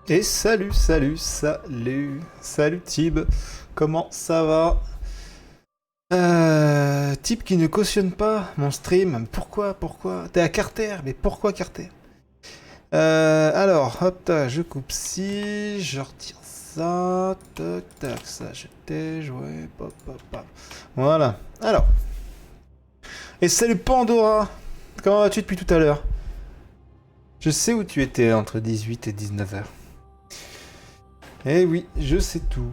Et salut, salut, salut, salut Tib, comment ça va? Tib qui ne cautionne pas mon stream, pourquoi? T'es à Carter, mais pourquoi Carter? Alors, hop, tac, je coupe ci, je retire ça, tac, tac, ça je tège, ouais, pop, pop, pop. Voilà, alors, et salut Pandora, comment vas-tu depuis tout à l'heure? Je sais où tu étais entre 18 et 19 heures. Eh oui, je sais tout.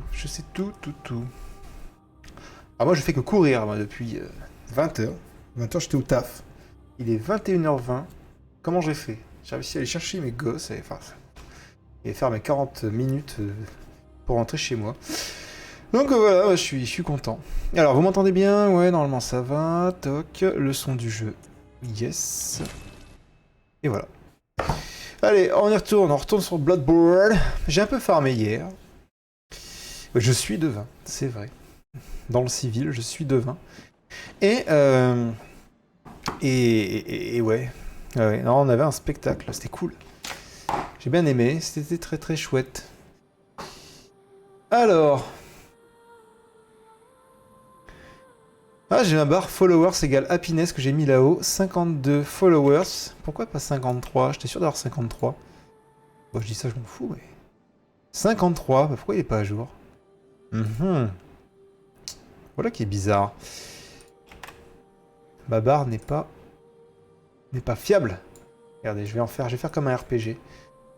Ah moi je fais que courir moi, depuis 20 heures. 20 heures j'étais au taf. Il est 21h20. Comment j'ai fait? J'ai réussi à aller chercher mes gosses et faire mes 40 minutes pour rentrer chez moi. Donc voilà, je suis content. Alors vous m'entendez bien? Ouais, normalement ça va. Toc, le son du jeu. Yes. Et voilà. Allez, on retourne sur Bloodborne. J'ai un peu farmé hier. Je suis devin, c'est vrai. Dans le civil, je suis devin. Et, et ouais. Ouais. Non, on avait un spectacle, c'était cool. J'ai bien aimé, c'était très très chouette. Alors. Ah, j'ai ma barre followers égale happiness que j'ai mis là-haut. 52 followers. Pourquoi pas 53? J'étais sûr d'avoir 53. Bon, je dis ça, je m'en fous, mais. 53, bah pourquoi il est pas à jour? Voilà qui est bizarre. Ma barre n'est pas fiable. Regardez, je vais faire comme un RPG.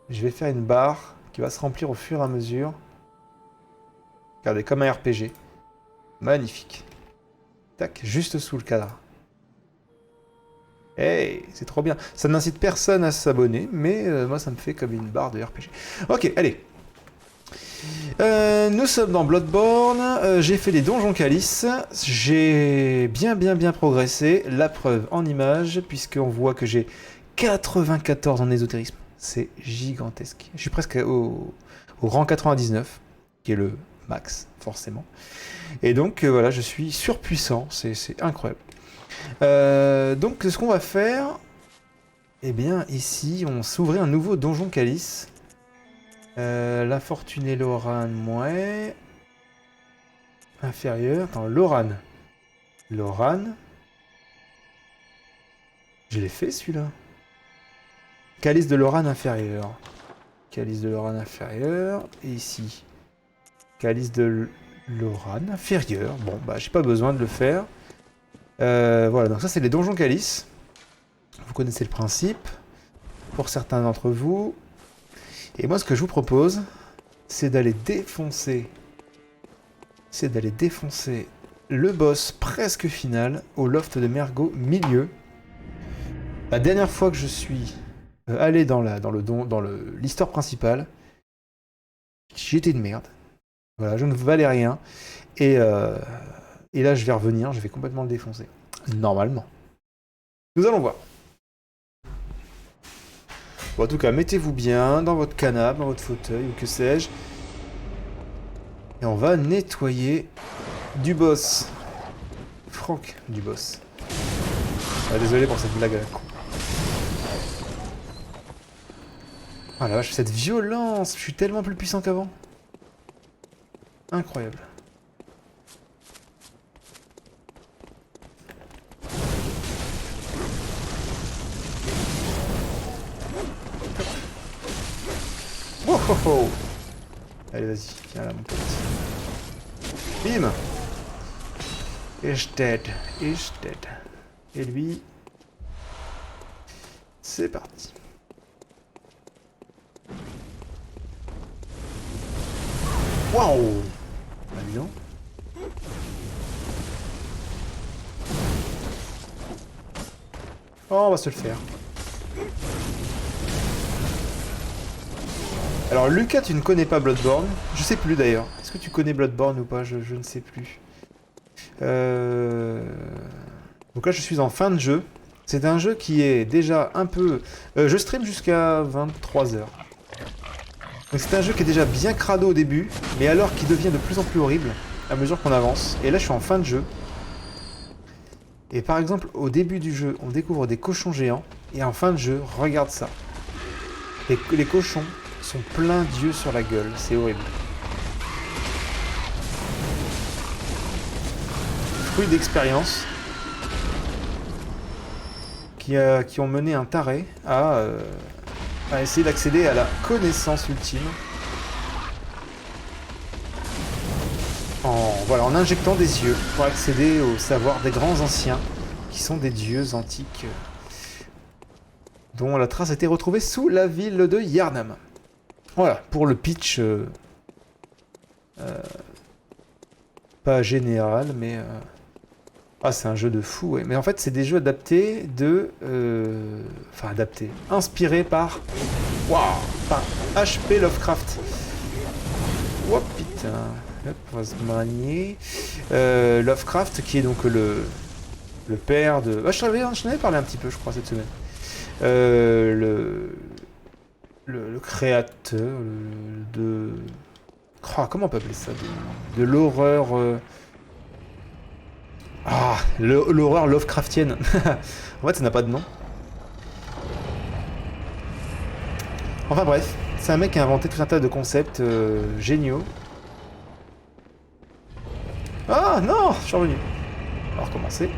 Je vais faire une barre qui va se remplir au fur et à mesure. Regardez, comme un RPG. Magnifique. Tac, juste sous le cadre. Hey, c'est trop bien. Ça n'incite personne à s'abonner, mais moi ça me fait comme une barre de RPG. Ok, allez. Nous sommes dans Bloodborne. J'ai fait les donjons Calice. J'ai bien progressé. La preuve en image, puisqu'on voit que j'ai 94 en ésotérisme. C'est gigantesque. Je suis presque au rang 99, qui est le max, forcément. Et donc voilà, je suis surpuissant. C'est incroyable. Donc ce qu'on va faire, eh bien ici, on s'ouvrait un nouveau donjon Calice. L'infortuné Loran, ouais. Inférieur. Attends, Loran. Loran. Je l'ai fait celui-là. Calice de Loran inférieur. Calice de Loran inférieur. Et ici. Calice de Loran inférieur. Bon, bah j'ai pas besoin de le faire. Voilà, donc ça c'est les donjons Calice. Vous connaissez le principe. Pour certains d'entre vous. Et moi ce que je vous propose, c'est d'aller défoncer le boss presque final au loft de Mergo milieu. La dernière fois que je suis allé dans l'histoire principale, j'étais une merde. Voilà, je ne valais rien. Et là, je vais revenir, je vais complètement le défoncer. Normalement. Nous allons voir. Bon, en tout cas, mettez-vous bien dans votre canapé, dans votre fauteuil, ou que sais-je. Et on va nettoyer du boss. Franck du boss. Ah, désolé pour cette blague à la con. Ah la vache, cette violence! Je suis tellement plus puissant qu'avant. Incroyable. Oh oh oh! Allez, vas-y, viens là, mon pote. Bim! Is dead. Et lui... C'est parti. Waouh! Bah dis donc. Oh, on va se le faire. Alors Lucas, tu ne connais pas Bloodborne. Je sais plus d'ailleurs. Est-ce que tu connais Bloodborne ou pas? Je ne sais plus. Donc là, je suis en fin de jeu. C'est un jeu qui est déjà un peu... je stream jusqu'à 23 h. Donc c'est un jeu qui est déjà bien crado au début, mais alors qui devient de plus en plus horrible à mesure qu'on avance. Et là, je suis en fin de jeu. Et par exemple, au début du jeu, on découvre des cochons géants. Et en fin de jeu, regarde ça. Les cochons sont pleins d'yeux sur la gueule. C'est horrible. Fruit d'expérience qui ont mené un taré à essayer d'accéder à la connaissance ultime en injectant des yeux pour accéder au savoir des grands anciens qui sont des dieux antiques dont la trace a été retrouvée sous la ville de Yharnam. Voilà, pour le pitch pas général, mais ah, c'est un jeu de fou, ouais. Mais en fait, c'est des jeux adaptés de... Enfin, adaptés. Inspirés par... Waouh, par H.P. Lovecraft. Oh putain. Hop, on va se manier. Lovecraft, qui est donc le père de... Ah, j'en avais parlé un petit peu, je crois, cette semaine. Le créateur de... Oh, comment on peut appeler ça? De l'horreur... Ah, l'horreur Lovecraftienne. En fait, ça n'a pas de nom. Enfin bref, c'est un mec qui a inventé tout un tas de concepts géniaux. Ah non, je suis revenu. On va recommencer.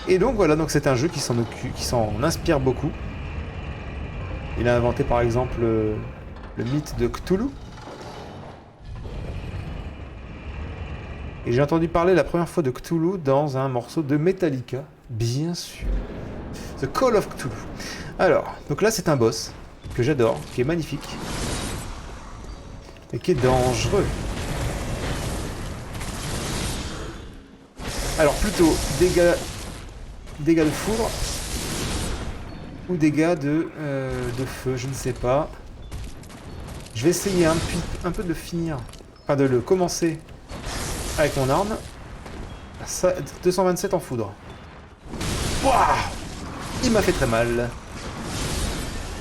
Et donc voilà, donc c'est un jeu qui s'en inspire beaucoup. Il a inventé par exemple le mythe de Cthulhu. Et j'ai entendu parler la première fois de Cthulhu dans un morceau de Metallica, bien sûr. The Call of Cthulhu. Alors, donc là c'est un boss que j'adore, qui est magnifique, et qui est dangereux. Alors plutôt dégâts de foudre ou dégâts de feu, je ne sais pas. Je vais essayer un peu de le finir, enfin de le commencer avec mon arme. Ça, 227 en foudre. Wouah, il m'a fait très mal.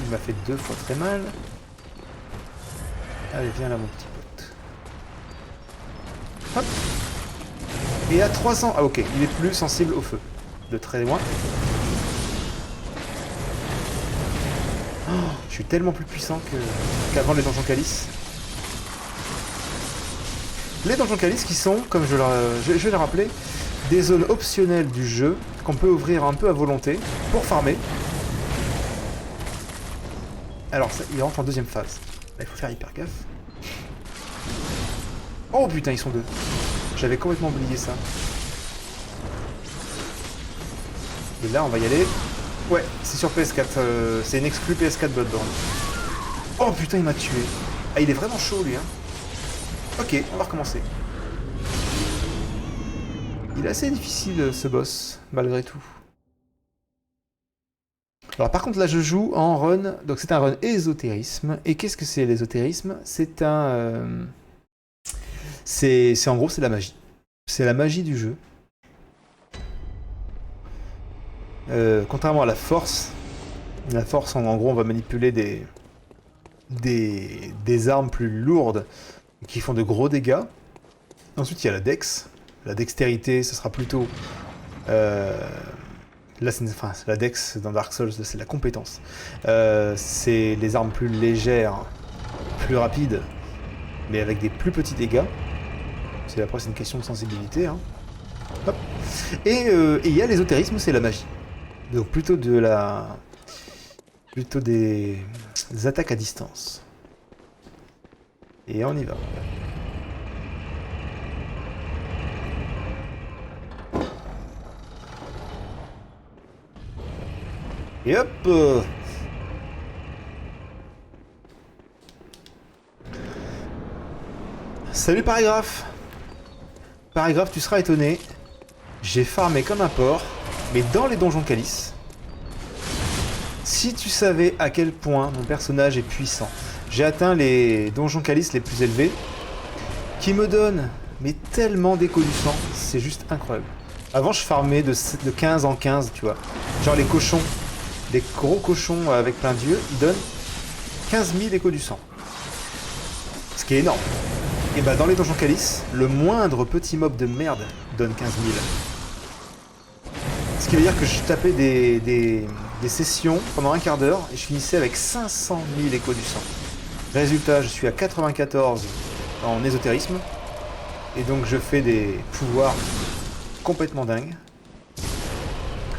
Il m'a fait 2 fois très mal. Allez, viens là mon petit pote. Hop. Et à 300... Ah ok, il est plus sensible au feu. De très loin. Oh, je suis tellement plus puissant qu'avant les donjons calices. Les donjons calices qui sont, comme je vais le rappeler, des zones optionnelles du jeu qu'on peut ouvrir un peu à volonté pour farmer. Alors, ça, il rentre en deuxième phase. Là, il faut faire hyper gaffe. Oh putain, ils sont 2. J'avais complètement oublié ça. Et là, on va y aller. Ouais, c'est sur PS4. C'est une exclu PS4 Bloodborne. Oh putain, il m'a tué. Ah, il est vraiment chaud, lui, hein. Ok, on va recommencer. Il est assez difficile, ce boss, malgré tout. Alors par contre, là, je joue en run. Donc c'est un run ésotérisme. Et qu'est-ce que c'est l'ésotérisme? C'est un... en gros, c'est la magie. C'est la magie du jeu. Contrairement à la force, en gros, on va manipuler des armes plus lourdes qui font de gros dégâts. Ensuite, il y a la dex. La dextérité, ce sera plutôt... là, la dex dans Dark Souls, c'est la compétence. C'est les armes plus légères, plus rapides, mais avec des plus petits dégâts. Après, c'est une question de sensibilité. Hein. Hop. Et il y a l'ésotérisme, c'est la magie. Donc plutôt des attaques à distance. Et on y va. Et hop. Salut Paragraphe. Paragraphe, tu seras étonné. J'ai farmé comme un porc, mais dans les donjons calices. Si tu savais à quel point mon personnage est puissant. J'ai atteint les donjons calices les plus élevés, qui me donnent mais tellement d'écho du sang, c'est juste incroyable. Avant, je farmais de 15 en 15, tu vois. Genre les cochons, des gros cochons avec plein d'yeux, ils donnent 15 000 échos du sang. Ce qui est énorme. Et bah dans les donjons calices, le moindre petit mob de merde donne 15 000. Ce qui veut dire que je tapais des sessions pendant un quart d'heure et je finissais avec 500 000 échos du sang. Résultat, je suis à 94 en ésotérisme. Et donc je fais des pouvoirs complètement dingues.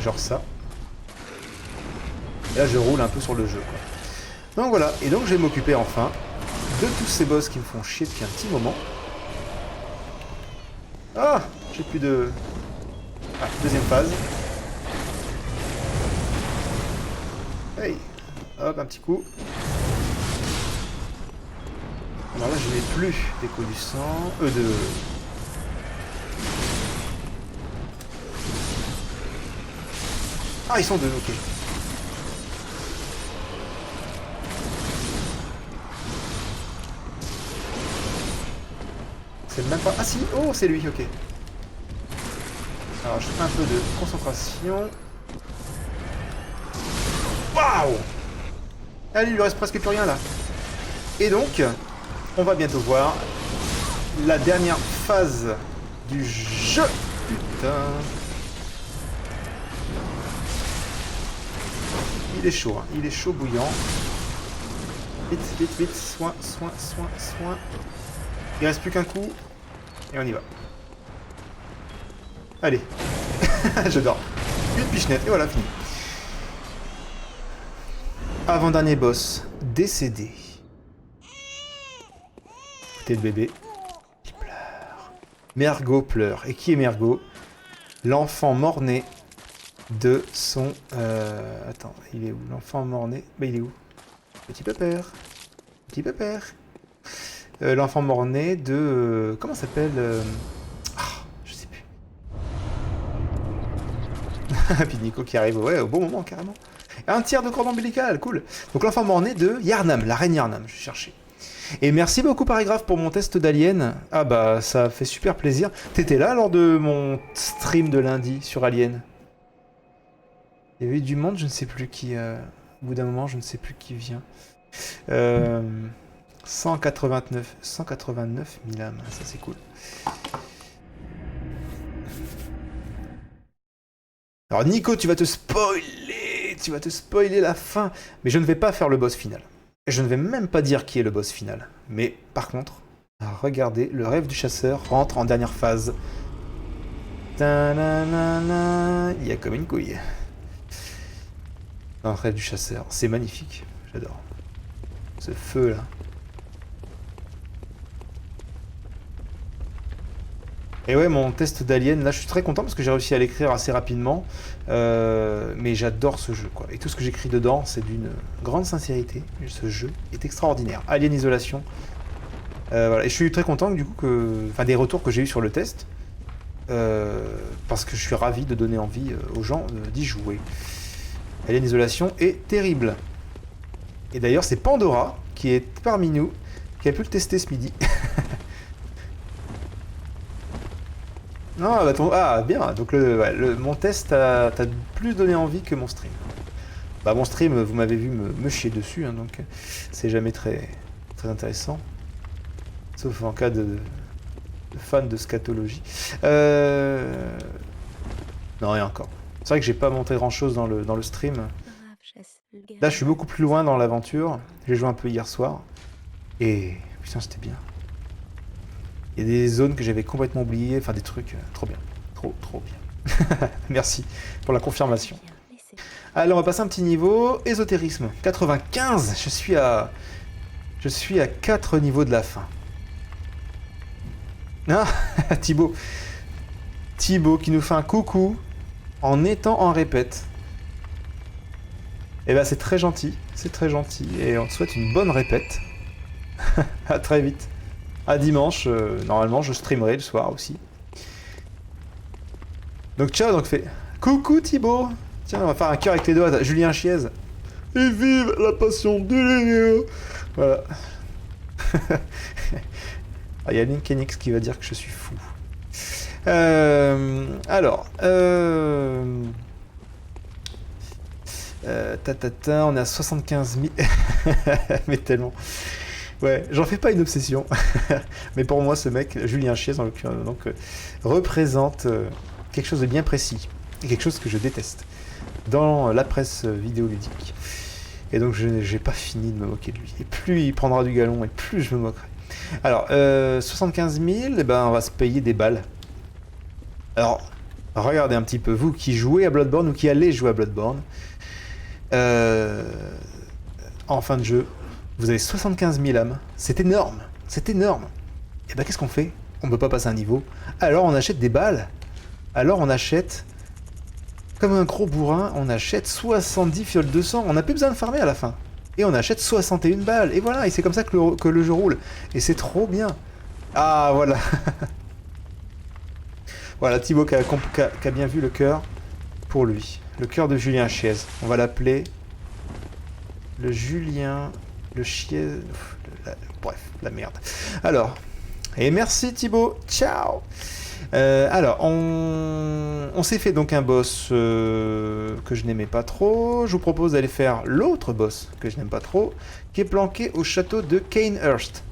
Genre ça. Et là je roule un peu sur le jeu, quoi. Donc voilà, et donc je vais m'occuper enfin de tous ces boss qui me font chier depuis un petit moment. Ah, j'ai plus de... Ah, deuxième phase. Hey, hop, un petit coup. Alors là, je n'ai plus d'écho du sang. De... Ah, ils sont deux, ok. C'est même pas... Ah si, oh, c'est lui, ok. Alors, je fais un peu de concentration. Waouh! Allez, il lui reste presque plus rien, là. Et donc, on va bientôt voir la dernière phase du jeu. Putain. Il est chaud, hein. Il est chaud bouillant. Vite, vite, vite. Soin, soin, soin, soin. Il reste plus qu'un coup. Et on y va. Allez. J'adore. Une pichenette. Et voilà, fini. Avant-dernier boss. Décédé. Écoutez le bébé. Il pleure. Mergot pleure. Et qui est Mergot? L'enfant mort-né de son... Attends, il est où? L'enfant mort-né... Bah, il est où? Petit pépère. Petit pépère. L'enfant mort-né de... comment ça s'appelle je sais plus. Puis Nico qui arrive ouais, au bon moment, carrément. Un tiers de cordon ombilical, cool. Donc l'enfant mort-né de Yharnam, la reine Yharnam, je cherchais. Et merci beaucoup Paragraphe pour mon test d'Alien. Ah bah ça fait super plaisir. T'étais là lors de mon stream de lundi sur Alien? Il y avait du monde, je ne sais plus qui... Au bout d'un moment, je ne sais plus qui vient. 189 000 âmes, ça c'est cool. Alors Nico, tu vas te spoiler la fin, mais je ne vais pas faire le boss final. Je ne vais même pas dire qui est le boss final. Mais par contre, regardez, le rêve du chasseur rentre en dernière phase. Ta-na-na-na. Il y a comme une couille. Un rêve du chasseur, c'est magnifique, j'adore. Ce feu là. Et ouais, mon test d'Alien, là je suis très content parce que j'ai réussi à l'écrire assez rapidement. Mais j'adore ce jeu, quoi. Et tout ce que j'écris dedans, c'est d'une grande sincérité. Ce jeu est extraordinaire. Alien Isolation. Voilà. Et je suis très content du coup que... Enfin, des retours que j'ai eu sur le test. Parce que je suis ravi de donner envie aux gens d'y jouer. Alien Isolation est terrible. Et d'ailleurs, c'est Pandora qui est parmi nous, qui a pu le tester ce midi. Non, bah ah, bien. Donc mon test t'a plus donné envie que mon stream. Bah mon stream, vous m'avez vu me chier dessus, hein, donc c'est jamais très, très intéressant. Sauf en cas de fan de scatologie. Non, et encore. C'est vrai que j'ai pas monté grand chose dans le stream. Là, je suis beaucoup plus loin dans l'aventure. J'ai joué un peu hier soir. Et putain, c'était bien. Il y a des zones que j'avais complètement oubliées, enfin des trucs trop bien. Trop bien. Merci pour la confirmation. Allez, on va passer un petit niveau. Ésotérisme. 95. Je suis à 4 niveaux de la fin. Ah, Thibaut. Thibaut qui nous fait un coucou en étant en répète. Et ben c'est très gentil. C'est très gentil. Et on te souhaite une bonne répète. À très vite. À dimanche, normalement je streamerai le soir aussi. Donc ciao, donc fait coucou Thibaut. Tiens, on va faire un cœur avec les doigts. Julien Chiez. Et vive la passion de Lénéo. Voilà. Il y a Linkenix qui va dire que je suis fou. Alors. On est à 75 000. Mais tellement. Ouais, j'en fais pas une obsession. Mais pour moi, ce mec, Julien Chiez, en l'occurrence, donc, représente quelque chose de bien précis. Et quelque chose que je déteste. dans la presse vidéoludique. Et donc je n'ai pas fini de me moquer de lui. Et plus il prendra du galon, et plus je me moquerai. Alors, 75 000, eh ben, on va se payer des balles. Alors, regardez un petit peu, vous qui jouez à Bloodborne ou qui allez jouer à Bloodborne, en fin de jeu, vous avez 75 000 âmes. C'est énorme, c'est énorme. Et ben qu'est-ce qu'on fait? On ne peut pas passer un niveau. Alors on achète des balles. Alors on achète... Comme un gros bourrin, on achète 70 fioles de sang. On n'a plus besoin de farmer à la fin. Et on achète 61 balles. Et voilà, et c'est comme ça que le jeu roule. Et c'est trop bien. Ah, voilà. Voilà, Thibaut qui a bien vu le cœur pour lui. Le cœur de Julien Chiez. On va l'appeler... Le Julien... Le Chiez... Bref, la merde. Alors... Et merci Thibaut. Ciao. Alors, on s'est fait donc un boss que je n'aimais pas trop. Je vous propose d'aller faire l'autre boss que je n'aime pas trop, qui est planqué au château de Cainhurst.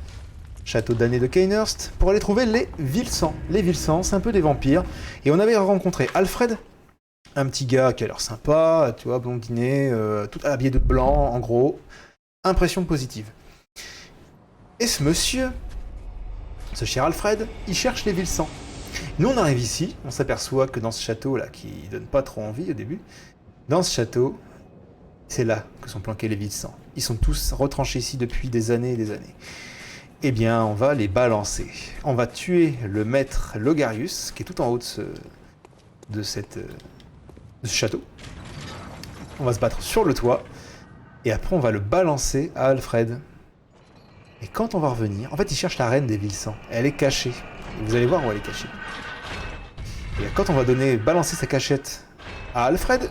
Château damné de Cainhurst, pour aller trouver les Vilsans. Les Vilsans, c'est un peu des vampires. Et on avait rencontré Alfred, un petit gars qui a l'air sympa, tu vois, blondiné, tout habillé de blanc, en gros. Impression positive. Et ce monsieur, ce cher Alfred, il cherche les Vilsans. Nous, on arrive ici, on s'aperçoit que dans ce château-là, qui donne pas trop envie au début, dans ce château, c'est là que sont planqués les Vilsans. Ils sont tous retranchés ici depuis des années et des années. Eh bien, on va les balancer. On va tuer le maître Logarius, qui est tout en haut de ce château. On va se battre sur le toit, et après on va le balancer à Alfred. Et quand on va revenir, en fait il cherche la reine des Vilsans. Elle est cachée. Vous allez voir où elle est cachée. Et quand on va balancer sa cachette à Alfred,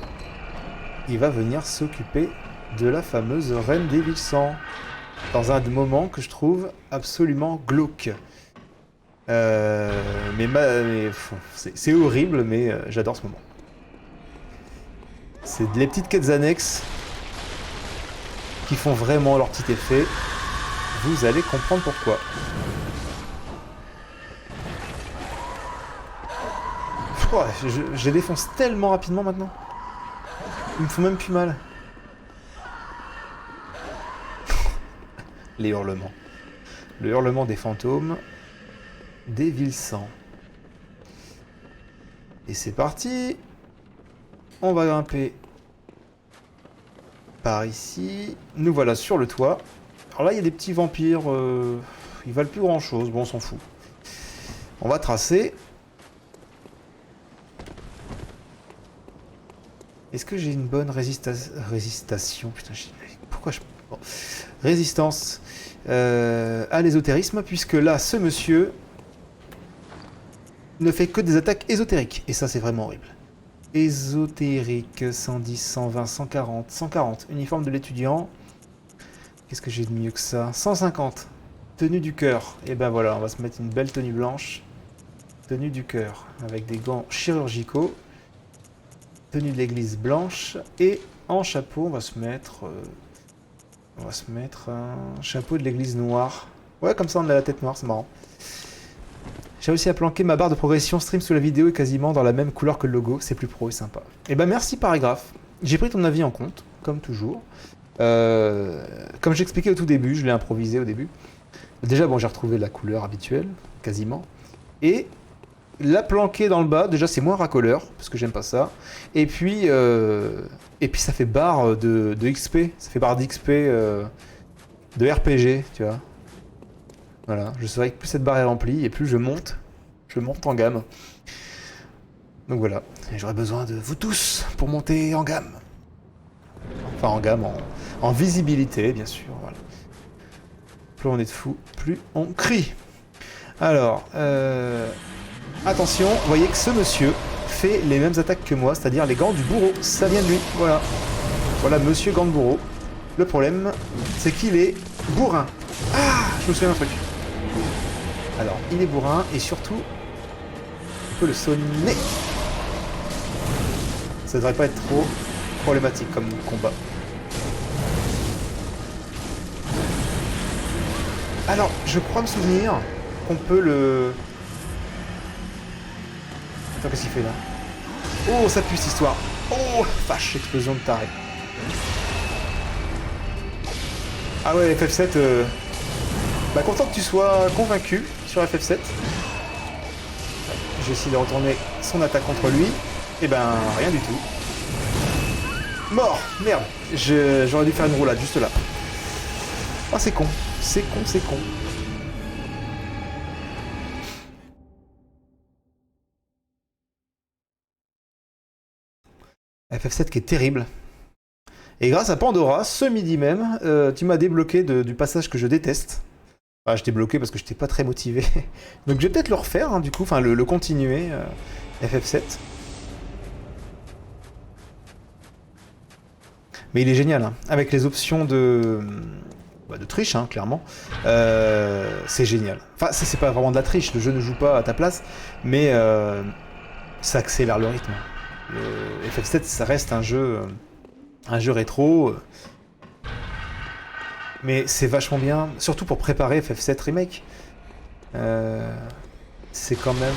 il va venir s'occuper de la fameuse reine des Vilsans. Dans un moment que je trouve absolument glauque. C'est horrible, mais j'adore ce moment. C'est les petites quêtes annexes qui font vraiment leur petit effet. Vous allez comprendre pourquoi. Je les défonce tellement rapidement maintenant. Ils me font même plus mal. Les hurlements. Le hurlement des fantômes. Des Vilsans. Et c'est parti. On va grimper par ici. Nous voilà sur le toit. Alors là, il y a des petits vampires. Ils valent plus grand chose. Bon, on s'en fout. On va tracer. Est-ce que j'ai une bonne résistation? Putain, pourquoi je... Bon. Résistance à l'ésotérisme, puisque là, ce monsieur ne fait que des attaques ésotériques. Et ça, c'est vraiment horrible. Ésotérique, 110, 120, 140, 140. Uniforme de l'étudiant. Qu'est-ce que j'ai de mieux que ça? 150. Tenue du cœur. Et ben voilà, on va se mettre une belle tenue blanche. Tenue du cœur, avec des gants chirurgicaux. Tenue de l'église blanche. Et en chapeau, on va se mettre un chapeau de l'église noire. Ouais, comme ça on a la tête noire, c'est marrant. J'ai réussi à planquer ma barre de progression stream sous la vidéo et quasiment dans la même couleur que le logo. C'est plus pro et sympa. Et ben merci Paragraphe. J'ai pris ton avis en compte, comme toujours. Comme j'expliquais au tout début, je l'ai improvisé au début. Déjà, bon, j'ai retrouvé la couleur habituelle, quasiment. Et la planquer dans le bas, déjà c'est moins racoleur, parce que j'aime pas ça. Et puis ça fait barre de XP, ça fait barre d'XP de RPG, tu vois. Voilà, je saurais que plus cette barre est remplie, et plus je monte en gamme. Donc voilà, et j'aurais besoin de vous tous pour monter en gamme. Enfin en gamme, en visibilité, bien sûr, voilà. Plus on est de fous, plus on crie. Alors, attention, vous voyez que ce monsieur fait les mêmes attaques que moi, c'est-à-dire les gants du bourreau. Ça vient de lui, voilà. Voilà, monsieur gant de bourreau. Le problème, c'est qu'il est bourrin. Ah, je me souviens d'un truc. Alors, il est bourrin, et surtout, on peut le sonner. Ça devrait pas être trop problématique comme combat. Alors, je crois me souvenir qu'on peut le... Attends, qu'est-ce qu'il fait là? Oh, ça pue cette histoire. Oh, vache, explosion de taré. Ah ouais, FF7... Bah, content que tu sois convaincu sur FF7. J'ai essayé de retourner son attaque contre lui. Et ben, rien du tout. Mort. Merde. J'aurais dû faire une roulade juste là. Ah, c'est con. C'est con, c'est con. FF7 qui est terrible. Et grâce à Pandora, ce midi même, tu m'as débloqué du passage que je déteste. Enfin, je t'ai bloqué parce que je n'étais pas très motivé. Donc je vais peut-être le refaire, hein, du coup, enfin le continuer, FF7. Mais il est génial, hein. Avec les options de triche, hein, clairement. C'est génial. Enfin, c'est pas vraiment de la triche, le jeu ne joue pas à ta place, mais ça accélère le rythme. Le FF7, ça reste un jeu rétro. Mais c'est vachement bien, surtout pour préparer FF7 Remake. C'est quand même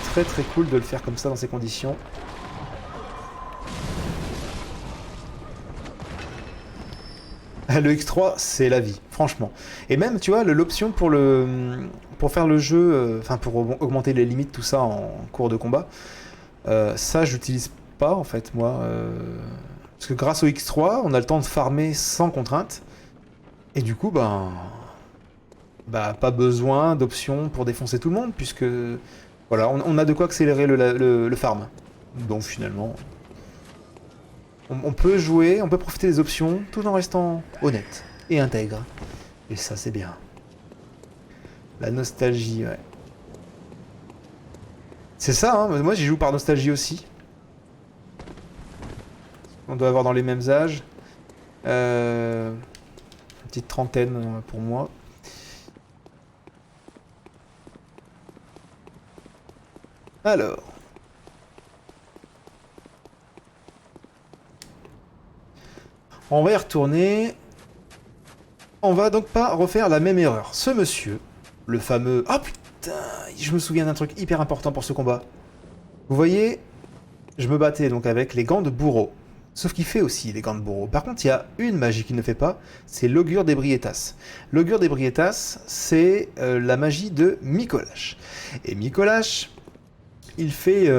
très très cool de le faire comme ça dans ces conditions. Le X3, c'est la vie, franchement. Et même, tu vois, l'option pour faire le jeu, enfin pour augmenter les limites, tout ça en cours de combat, ça j'utilise pas en fait, moi. Parce que grâce au X3, on a le temps de farmer sans contrainte. Et du coup, pas besoin d'options pour défoncer tout le monde, puisque voilà, on a de quoi accélérer le farm. Donc finalement, on peut jouer, on peut profiter des options tout en restant honnête et intègre. Et ça, c'est bien. La nostalgie, ouais. C'est ça, hein, moi j'y joue par nostalgie aussi. On doit avoir dans les mêmes âges. Une petite trentaine pour moi. Alors. On va y retourner. On va donc pas refaire la même erreur. Ce monsieur, le fameux... Oh putain, je me souviens d'un truc hyper important pour ce combat. Vous voyez, je me battais donc avec les gants de bourreau. Sauf qu'il fait aussi les gants de bourreau. Par contre, il y a une magie qu'il ne fait pas, c'est l'augure d'Ebrietas. L'augure d'Ebrietas, c'est la magie de Micolash. Et Micolash, il fait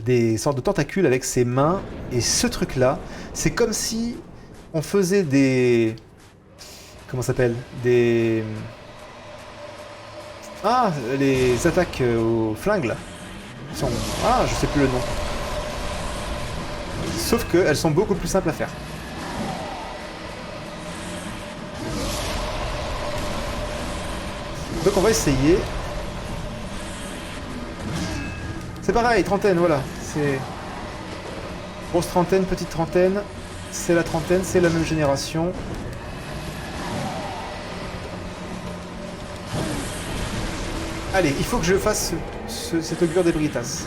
des sortes de tentacules avec ses mains. Et ce truc-là, c'est comme si on faisait des... Comment ça s'appelle? Des... Ah, les attaques au flingue, là. Ah, je sais plus le nom. Sauf qu'elles sont beaucoup plus simples à faire. Donc on va essayer. C'est pareil, trentaine, voilà. C'est... Grosse trentaine, petite trentaine. C'est la trentaine, c'est la même génération. Allez, il faut que je fasse cette augure d'Ebrietas.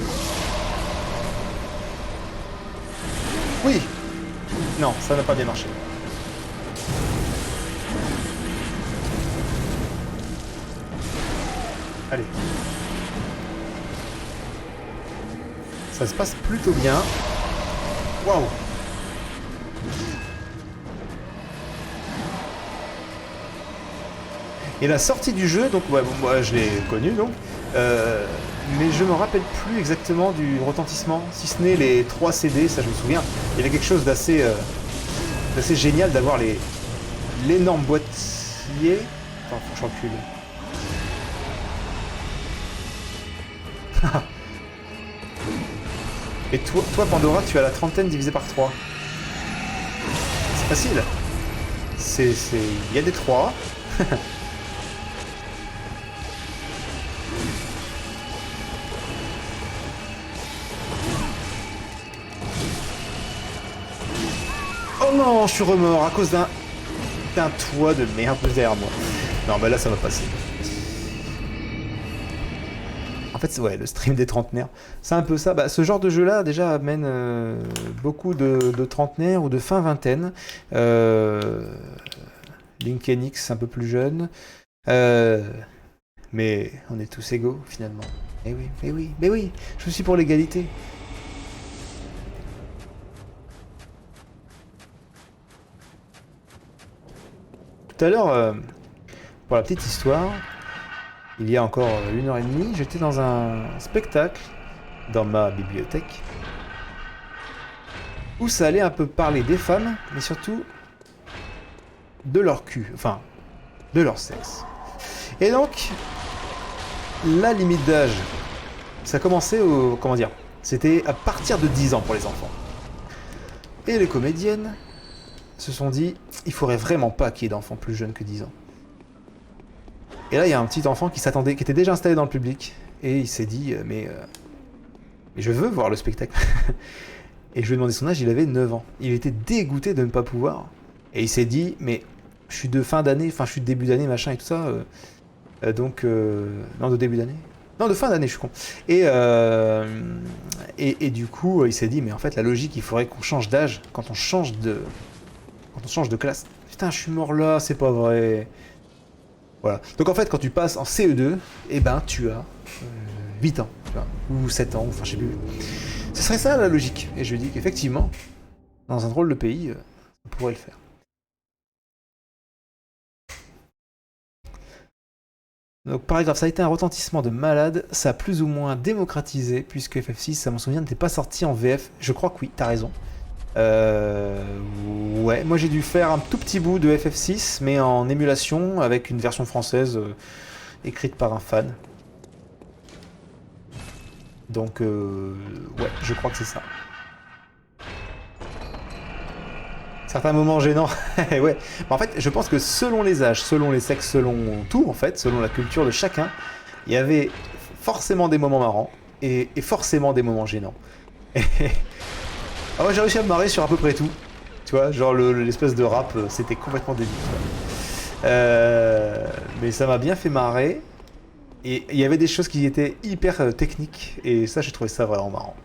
Oui. Non, ça n'a pas bien marché. Allez. Ça se passe plutôt bien. Waouh. Et la sortie du jeu, donc ouais, bon, moi je l'ai connu donc, mais je me rappelle plus exactement du retentissement, si ce n'est les 3 CD, ça je me souviens. Il y avait quelque chose d'assez génial d'avoir l'énorme boîtier. Attends, faut que je recule. Et toi, Pandora, tu as la trentaine divisée par 3. C'est facile. Il y a des 3. Oh non, je suis remords à cause d'un toit de merde derrière moi. Non, bah là, ça va passer. En fait, ouais, le stream des trentenaires, c'est un peu ça. Bah, ce genre de jeu-là, déjà, amène beaucoup de trentenaires ou de fin vingtaine. Link NX, un peu plus jeune. Mais on est tous égaux, finalement. Eh oui, mais oui, mais oui, je suis pour l'égalité. Tout à l'heure, pour la petite histoire, il y a encore 1h30, j'étais dans un spectacle dans ma bibliothèque où ça allait un peu parler des femmes, mais surtout de leur cul, enfin de leur sexe. Et donc, la limite d'âge, ça commençait au... comment dire, c'était à partir de 10 ans pour les enfants. Et les comédiennes se sont dit, il faudrait vraiment pas qu'il y ait d'enfants plus jeunes que 10 ans. Et là, il y a un petit enfant qui s'attendait, qui était déjà installé dans le public, et il s'est dit, mais je veux voir le spectacle. Et je lui ai demandé son âge, il avait 9 ans. Il était dégoûté de ne pas pouvoir. Et il s'est dit, mais je suis de fin d'année, enfin je suis de début d'année, machin et tout ça, donc... non, de début d'année. Non, de fin d'année, je suis con. Et du coup, il s'est dit, mais en fait, la logique, il faudrait qu'on change d'âge quand on change de classe. Putain, je suis mort là, c'est pas vrai. Voilà. Donc en fait, quand tu passes en CE2, eh ben, tu as 8 ans, tu vois, ou 7 ans, enfin, je sais plus. Ce serait ça, la logique. Et je lui dis qu'effectivement, dans un drôle de pays, on pourrait le faire. Donc paragraphe, ça a été un retentissement de malade, ça a plus ou moins démocratisé, puisque FF6, à mon souvenir, n'était pas sorti en VF. Je crois que oui, t'as raison. Ouais, moi j'ai dû faire un tout petit bout de FF6, mais en émulation, avec une version française écrite par un fan. Donc, ouais, je crois que c'est ça. Certains moments gênants, ouais. En fait, je pense que selon les âges, selon les sexes, selon tout, en fait, selon la culture de chacun, il y avait forcément des moments marrants et forcément des moments gênants. Ah ouais, j'ai réussi à me marrer sur à peu près tout. Tu vois, genre l'espèce de rap, c'était complètement débile. Mais ça m'a bien fait marrer. Et il y avait des choses qui étaient hyper techniques. Et ça, j'ai trouvé ça vraiment marrant.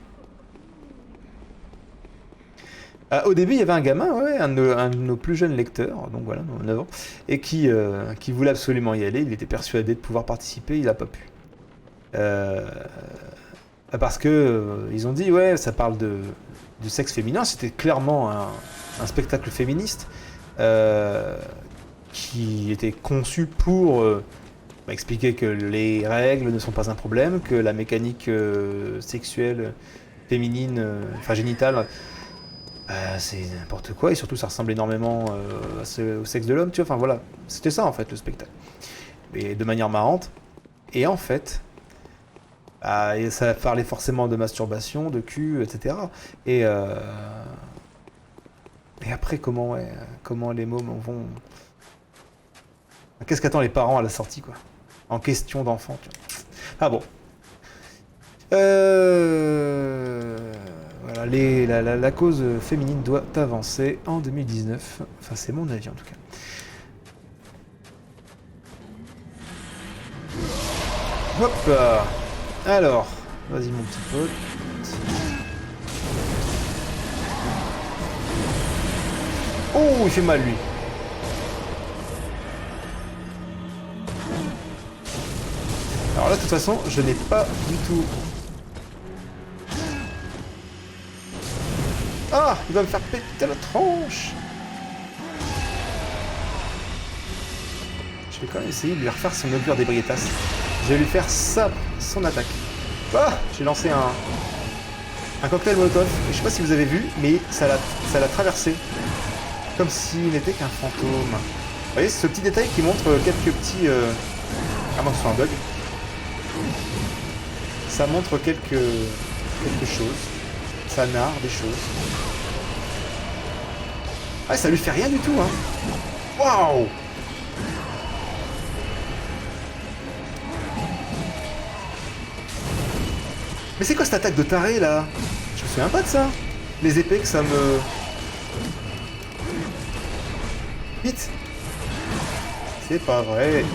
Au début, il y avait un gamin, ouais, un de nos plus jeunes lecteurs, donc voilà, 9 ans, et qui voulait absolument y aller. Il était persuadé de pouvoir participer, il n'a pas pu. Parce que ils ont dit, ouais, ça parle du sexe féminin. C'était clairement un spectacle féministe qui était conçu pour expliquer que les règles ne sont pas un problème, que la mécanique sexuelle féminine, enfin génitale, c'est n'importe quoi, et surtout ça ressemble énormément au sexe de l'homme, tu vois, enfin voilà, c'était ça en fait le spectacle. Mais de manière marrante, et en fait, et ça parlait forcément de masturbation, de cul, etc. Et après, comment les mômes vont... Qu'est-ce qu'attendent les parents à la sortie, quoi, en question d'enfant, tu vois. Ah bon. Voilà, la cause féminine doit avancer en 2019. Enfin, c'est mon avis en tout cas. Hop. Alors, vas-y mon petit pote. Oh, il fait mal lui. Alors là, de toute façon, je n'ai pas du tout... Ah, il va me faire péter la tronche. Je vais quand même essayer de lui refaire son augure d'ébriétas. Je vais lui faire ça, son attaque. Ah, j'ai lancé un cocktail molotov. Je sais pas si vous avez vu, mais ça l'a traversé. Comme s'il n'était qu'un fantôme. Vous voyez, ce petit détail qui montre quelques petits... Ah non, ce soit un bug. Ça montre quelque chose. Ça narre des choses. Ah, ça lui fait rien du tout, hein. Waouh! Mais c'est quoi cette attaque de taré, là? Je me souviens pas de ça. Les épées que ça me... Vite! C'est pas vrai.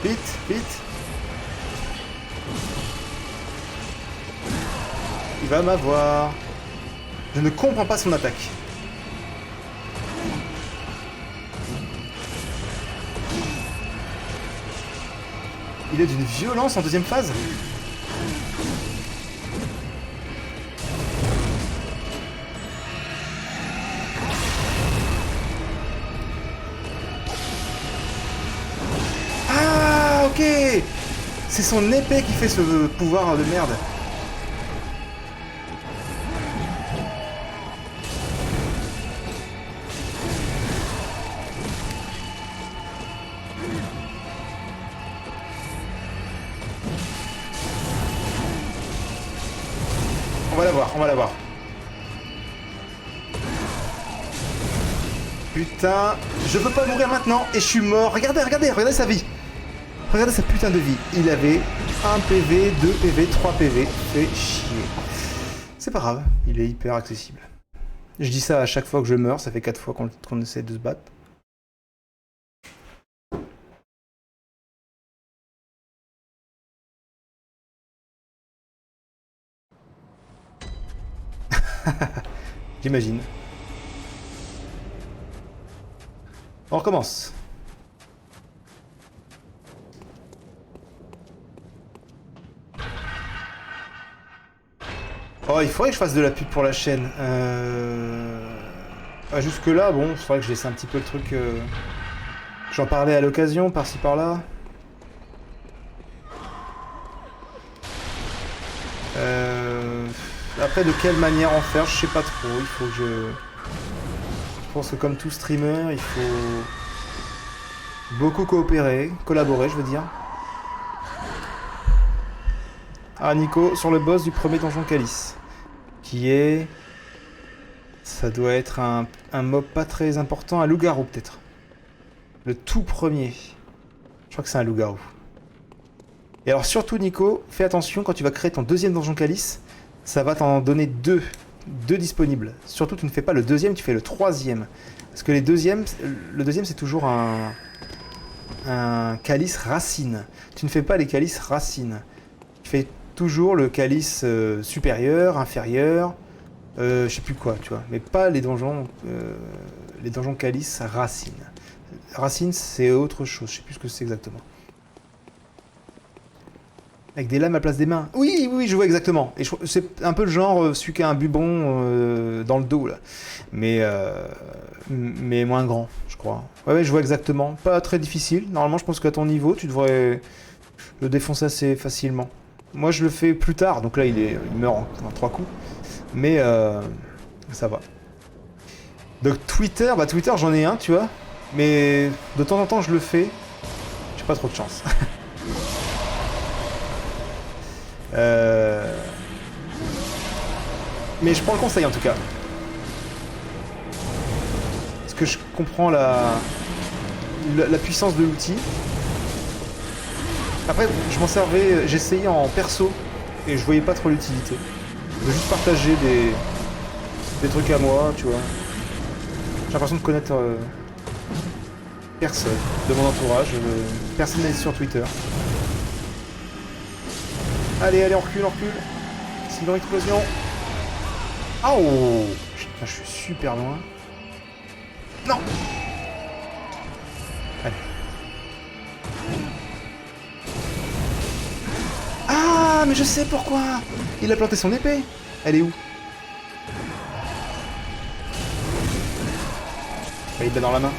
Vite, vite. Il va m'avoir. Je ne comprends pas son attaque. Il est d'une violence en deuxième phase. C'est son épée qui fait ce pouvoir de merde. On va la voir, on va la voir. Putain, je peux pas mourir maintenant et je suis mort. Regardez, regardez, regardez sa vie. Regardez sa putain de vie. Il avait 1 PV, 2 PV, 3 PV. Fait chier. C'est pas grave, il est hyper accessible. Je dis ça à chaque fois que je meurs, ça fait 4 fois qu'on essaie de se battre. J'imagine. On recommence. Oh, il faudrait que je fasse de la pub pour la chaîne. Jusque là, bon, il faudrait que je laisse un petit peu le truc. J'en parlais à l'occasion, par-ci par-là. Après, de quelle manière en faire, je sais pas trop. Il faut que je pense que comme tout streamer, il faut beaucoup coopérer, collaborer, je veux dire. Ah, Nico, sur le boss du premier donjon Calice, qui est... Ça doit être un mob pas très important, un loup-garou peut-être. Le tout premier. Je crois que c'est un loup-garou. Et alors surtout, Nico, fais attention, quand tu vas créer ton deuxième donjon Calice, ça va t'en donner deux disponibles. Surtout, tu ne fais pas le deuxième, tu fais le troisième. Parce que le deuxième, c'est toujours un calice racine. Tu ne fais pas les calices racines. Tu fais toujours le calice supérieur, inférieur, je sais plus quoi, tu vois. Mais pas les donjons calice racine. Racine, c'est autre chose, je sais plus ce que c'est exactement. Avec des lames à la place des mains. Oui, oui, je vois exactement. Et c'est un peu le genre celui qui a un bubon dans le dos, là. Mais moins grand, je crois. Ouais, je vois exactement. Pas très difficile. Normalement, je pense qu'à ton niveau, tu devrais le défoncer assez facilement. Moi, je le fais plus tard. Donc là, il meurt en 3 coups. Mais ça va. Donc Twitter, Twitter, j'en ai un, tu vois. Mais de temps en temps, je le fais. J'ai pas trop de chance. Mais je prends le conseil en tout cas. Parce que je comprends la puissance de l'outil. Après, je m'en servais, j'essayais en perso et je voyais pas trop l'utilité. De juste partager des trucs à moi, tu vois. J'ai l'impression de connaître personne de mon entourage. Personne n'est sur Twitter. Allez, allez, on recule, on recule. Sinon, explosion. Oh, putain, je suis super loin. Non. Allez. Ah, mais je sais pourquoi. Il a planté son épée. Elle est où? Il l'a dans la main.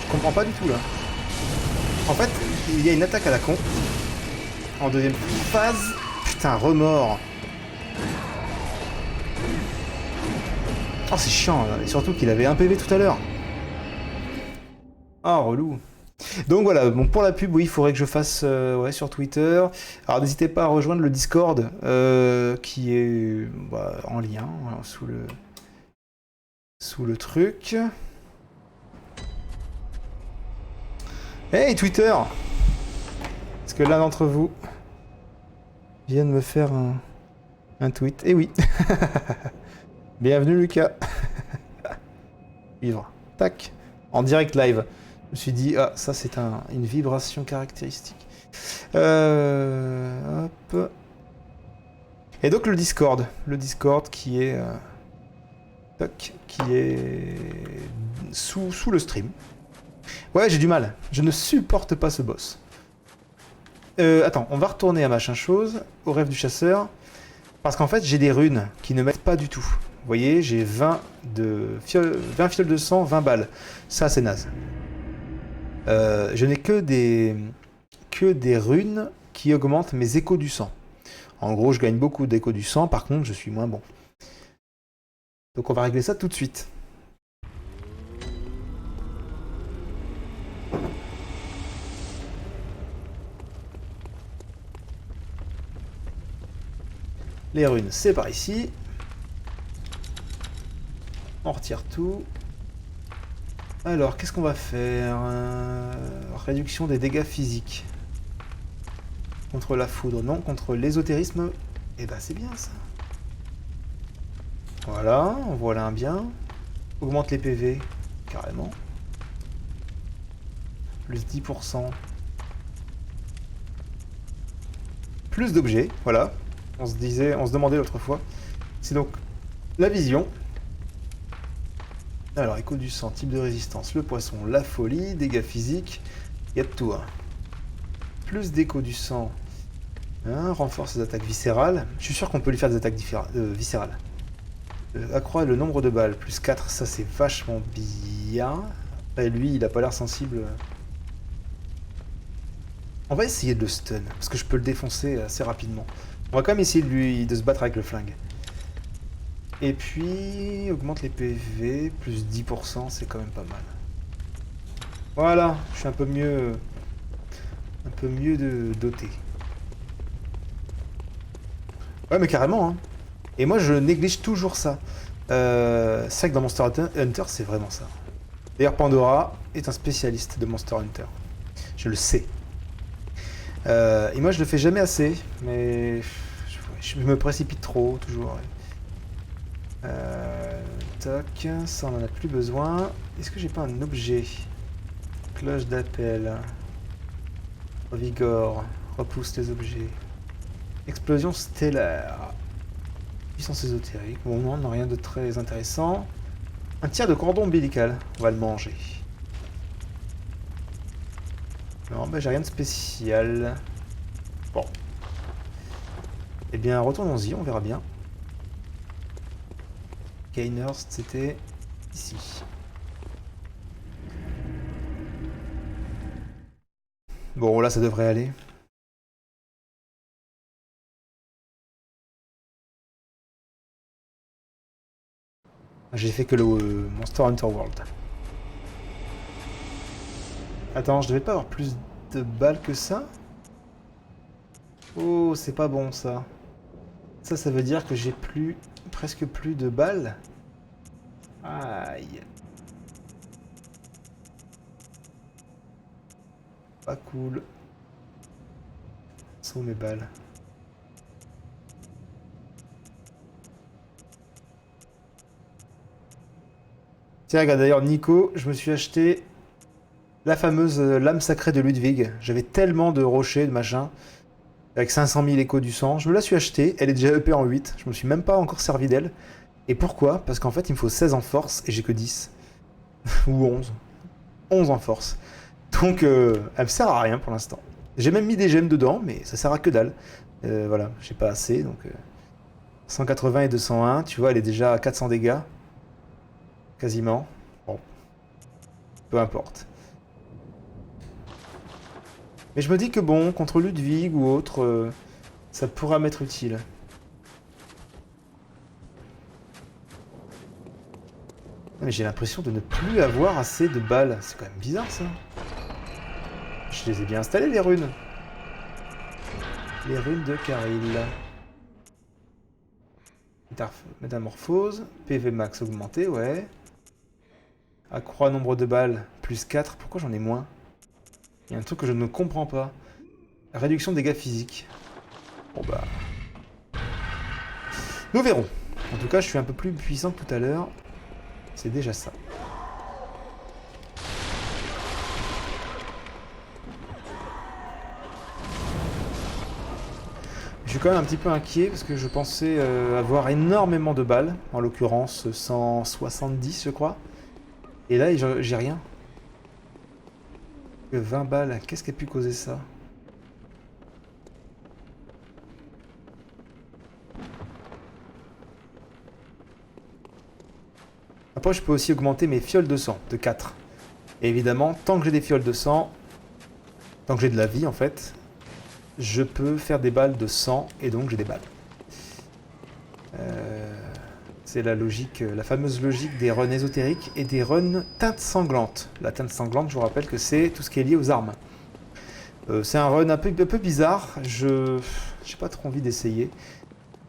Je comprends pas du tout, là. En fait, il y a une attaque à la con. En deuxième phase. Putain, remords. Oh, c'est chiant, là. Et surtout qu'il avait un PV tout à l'heure. Ah, relou. Donc voilà, bon, pour la pub, oui, il faudrait que je fasse sur Twitter. Alors n'hésitez pas à rejoindre le Discord qui est en lien sous le truc. Hey Twitter! Est-ce que l'un d'entre vous vient de me faire un tweet? Eh oui! Bienvenue Lucas! Vivre. Tac! En direct live. Je me suis dit, ah, ça c'est une vibration caractéristique. Hop. Et donc le Discord qui est sous le stream. Ouais, j'ai du mal. Je ne supporte pas ce boss. Attends, on va retourner à machin chose, au rêve du chasseur, parce qu'en fait j'ai des runes qui ne m'aident pas du tout. Vous voyez, j'ai 20 fioles de sang, 20 balles. Ça c'est naze. Je n'ai que des runes qui augmentent mes échos du sang. En gros, je gagne beaucoup d'échos du sang, par contre, je suis moins bon. Donc on va régler ça tout de suite. Les runes, c'est par ici. On retire tout. Alors, qu'est-ce qu'on va faire? Réduction des dégâts physiques. Contre la foudre, non. Contre l'ésotérisme, eh ben c'est bien ça. Voilà, en voilà un bien. Augmente les PV, carrément. Plus 10%. Plus d'objets, voilà. On se demandait l'autre fois. C'est donc la vision. Alors, écho du sang, type de résistance, le poisson, la folie, dégâts physiques, il y a de tout. Hein. Plus d'écho du sang, hein, renforce les attaques viscérales. Je suis sûr qu'on peut lui faire des attaques viscérales. Accroît le nombre de balles, plus 4, ça c'est vachement bien. Après lui, il a pas l'air sensible. On va essayer de le stun, parce que je peux le défoncer assez rapidement. On va quand même essayer de se battre avec le flingue. Et puis, augmente les PV, plus 10%, c'est quand même pas mal. Voilà, je suis un peu mieux doté. Ouais, mais carrément, hein. Et moi, je néglige toujours ça. C'est vrai que dans Monster Hunter, c'est vraiment ça. D'ailleurs, Pandora est un spécialiste de Monster Hunter. Je le sais. Et moi, je le fais jamais assez, mais je me précipite trop, toujours. Toc, ça on en a plus besoin. Est-ce que j'ai pas un objet? Cloche d'appel. Revigore. Repousse les objets. Explosion stellaire. Puissance ésotérique. Bon, non, non, rien de très intéressant. Un tiers de cordon ombilical. On va le manger. Non, bah j'ai rien de spécial. Bon. Eh bien, retournons-y, on verra bien. Gainers, c'était ici. Bon, là, ça devrait aller. J'ai fait que le Monster Hunter World. Attends, je devais pas avoir plus de balles que ça? Oh, c'est pas bon ça. Ça veut dire que j'ai presque plus de balles. Aïe. Pas cool. Sont mes balles. Tiens, regarde d'ailleurs, Nico, je me suis acheté la fameuse lame sacrée de Ludwig. J'avais tellement de rochers, de machin, avec 500 000 échos du sang. Je me la suis achetée, elle est déjà EP en 8. Je me suis même pas encore servi d'elle. Et pourquoi? Parce qu'en fait, il me faut 16 en force et j'ai que 10. Ou 11. 11 en force. Donc, elle me sert à rien pour l'instant. J'ai même mis des gemmes dedans, mais ça sert à que dalle. Voilà, j'ai pas assez, donc... 180 et 201, tu vois, elle est déjà à 400 dégâts. Quasiment. Bon. Peu importe. Mais je me dis que bon, contre Ludwig ou autre, ça pourra m'être utile. Mais j'ai l'impression de ne plus avoir assez de balles. C'est quand même bizarre ça. Je les ai bien installées les runes. Les runes de Caryll. Métamorphose. PV max augmenté, ouais. Accroît nombre de balles. Plus 4. Pourquoi j'en ai moins? Il y a un truc que je ne comprends pas. Réduction de dégâts physiques. Bon bah... Nous verrons. En tout cas, je suis un peu plus puissant que tout à l'heure. C'est déjà ça. Je suis quand même un petit peu inquiet parce que je pensais avoir énormément de balles. En l'occurrence, 170 je crois. Et là, j'ai rien. Que 20 balles. Qu'est-ce qui a pu causer ça? Après, je peux aussi augmenter mes fioles de sang de 4. Et évidemment, tant que j'ai des fioles de sang, tant que j'ai de la vie en fait, je peux faire des balles de sang et donc j'ai des balles. C'est la logique, la fameuse logique des runs ésotériques et des runs teintes sanglantes. La teinte sanglante, je vous rappelle que c'est tout ce qui est lié aux armes. C'est un run un peu bizarre, j'ai pas trop envie d'essayer.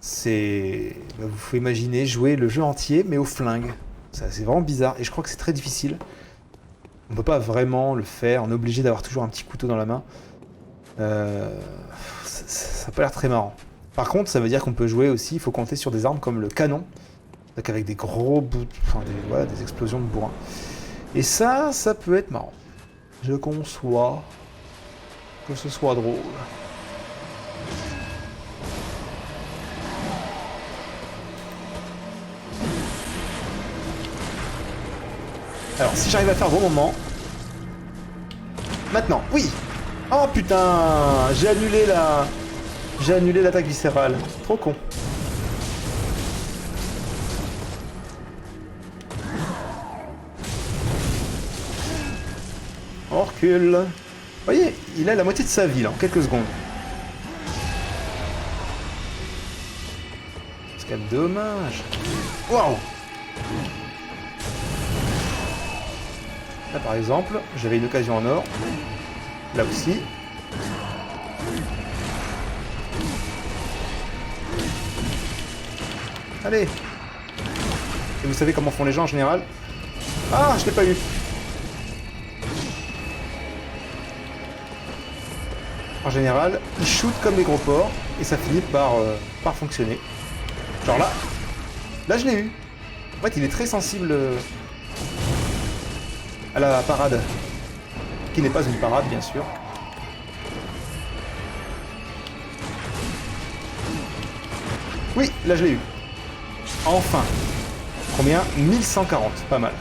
Vous faut imaginer jouer le jeu entier mais au flingue. C'est vraiment bizarre et je crois que c'est très difficile. On peut pas vraiment le faire, on est obligé d'avoir toujours un petit couteau dans la main. Ça a pas l'air très marrant. Par contre, ça veut dire qu'on peut jouer aussi, il faut compter sur des armes comme le canon. Donc avec des gros bouts, voilà, des explosions de bourrin. Et ça peut être marrant. Je conçois que ce soit drôle. Alors, si j'arrive à faire un bon moment... Maintenant, oui. Oh putain, j'ai annulé l'attaque viscérale. Trop con. On recule. Vous voyez, il a la moitié de sa vie là, en quelques secondes. Quel dommage. Waouh. Là par exemple, j'avais une occasion en or. Là aussi. Allez. Et vous savez comment font les gens en général? Ah, je l'ai pas eu. En général, ils shootent comme des gros porcs et ça finit par fonctionner. Genre là je l'ai eu. En fait, il est très sensible à la parade, qui n'est pas une parade, bien sûr. Oui, là je l'ai eu. Enfin. Combien? 1140, pas mal.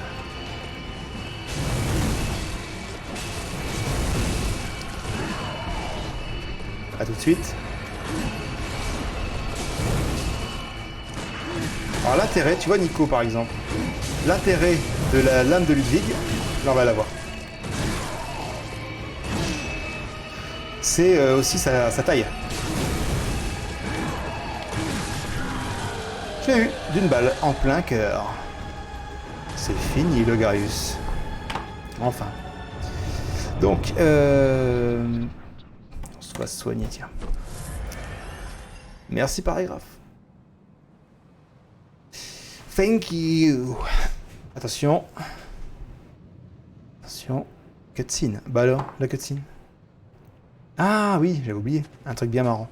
A tout de suite. Alors l'intérêt, tu vois Nico par exemple, l'intérêt de la lame de Ludwig, là on va la voir. C'est aussi sa taille. Je l'ai eu d'une balle en plein cœur. C'est fini le Garius. Enfin. Donc, on va se soigner, tiens. Merci paragraphe. Thank you. Attention. Attention. Cutscene. Bah alors, la cutscene. Ah oui, j'avais oublié. Un truc bien marrant.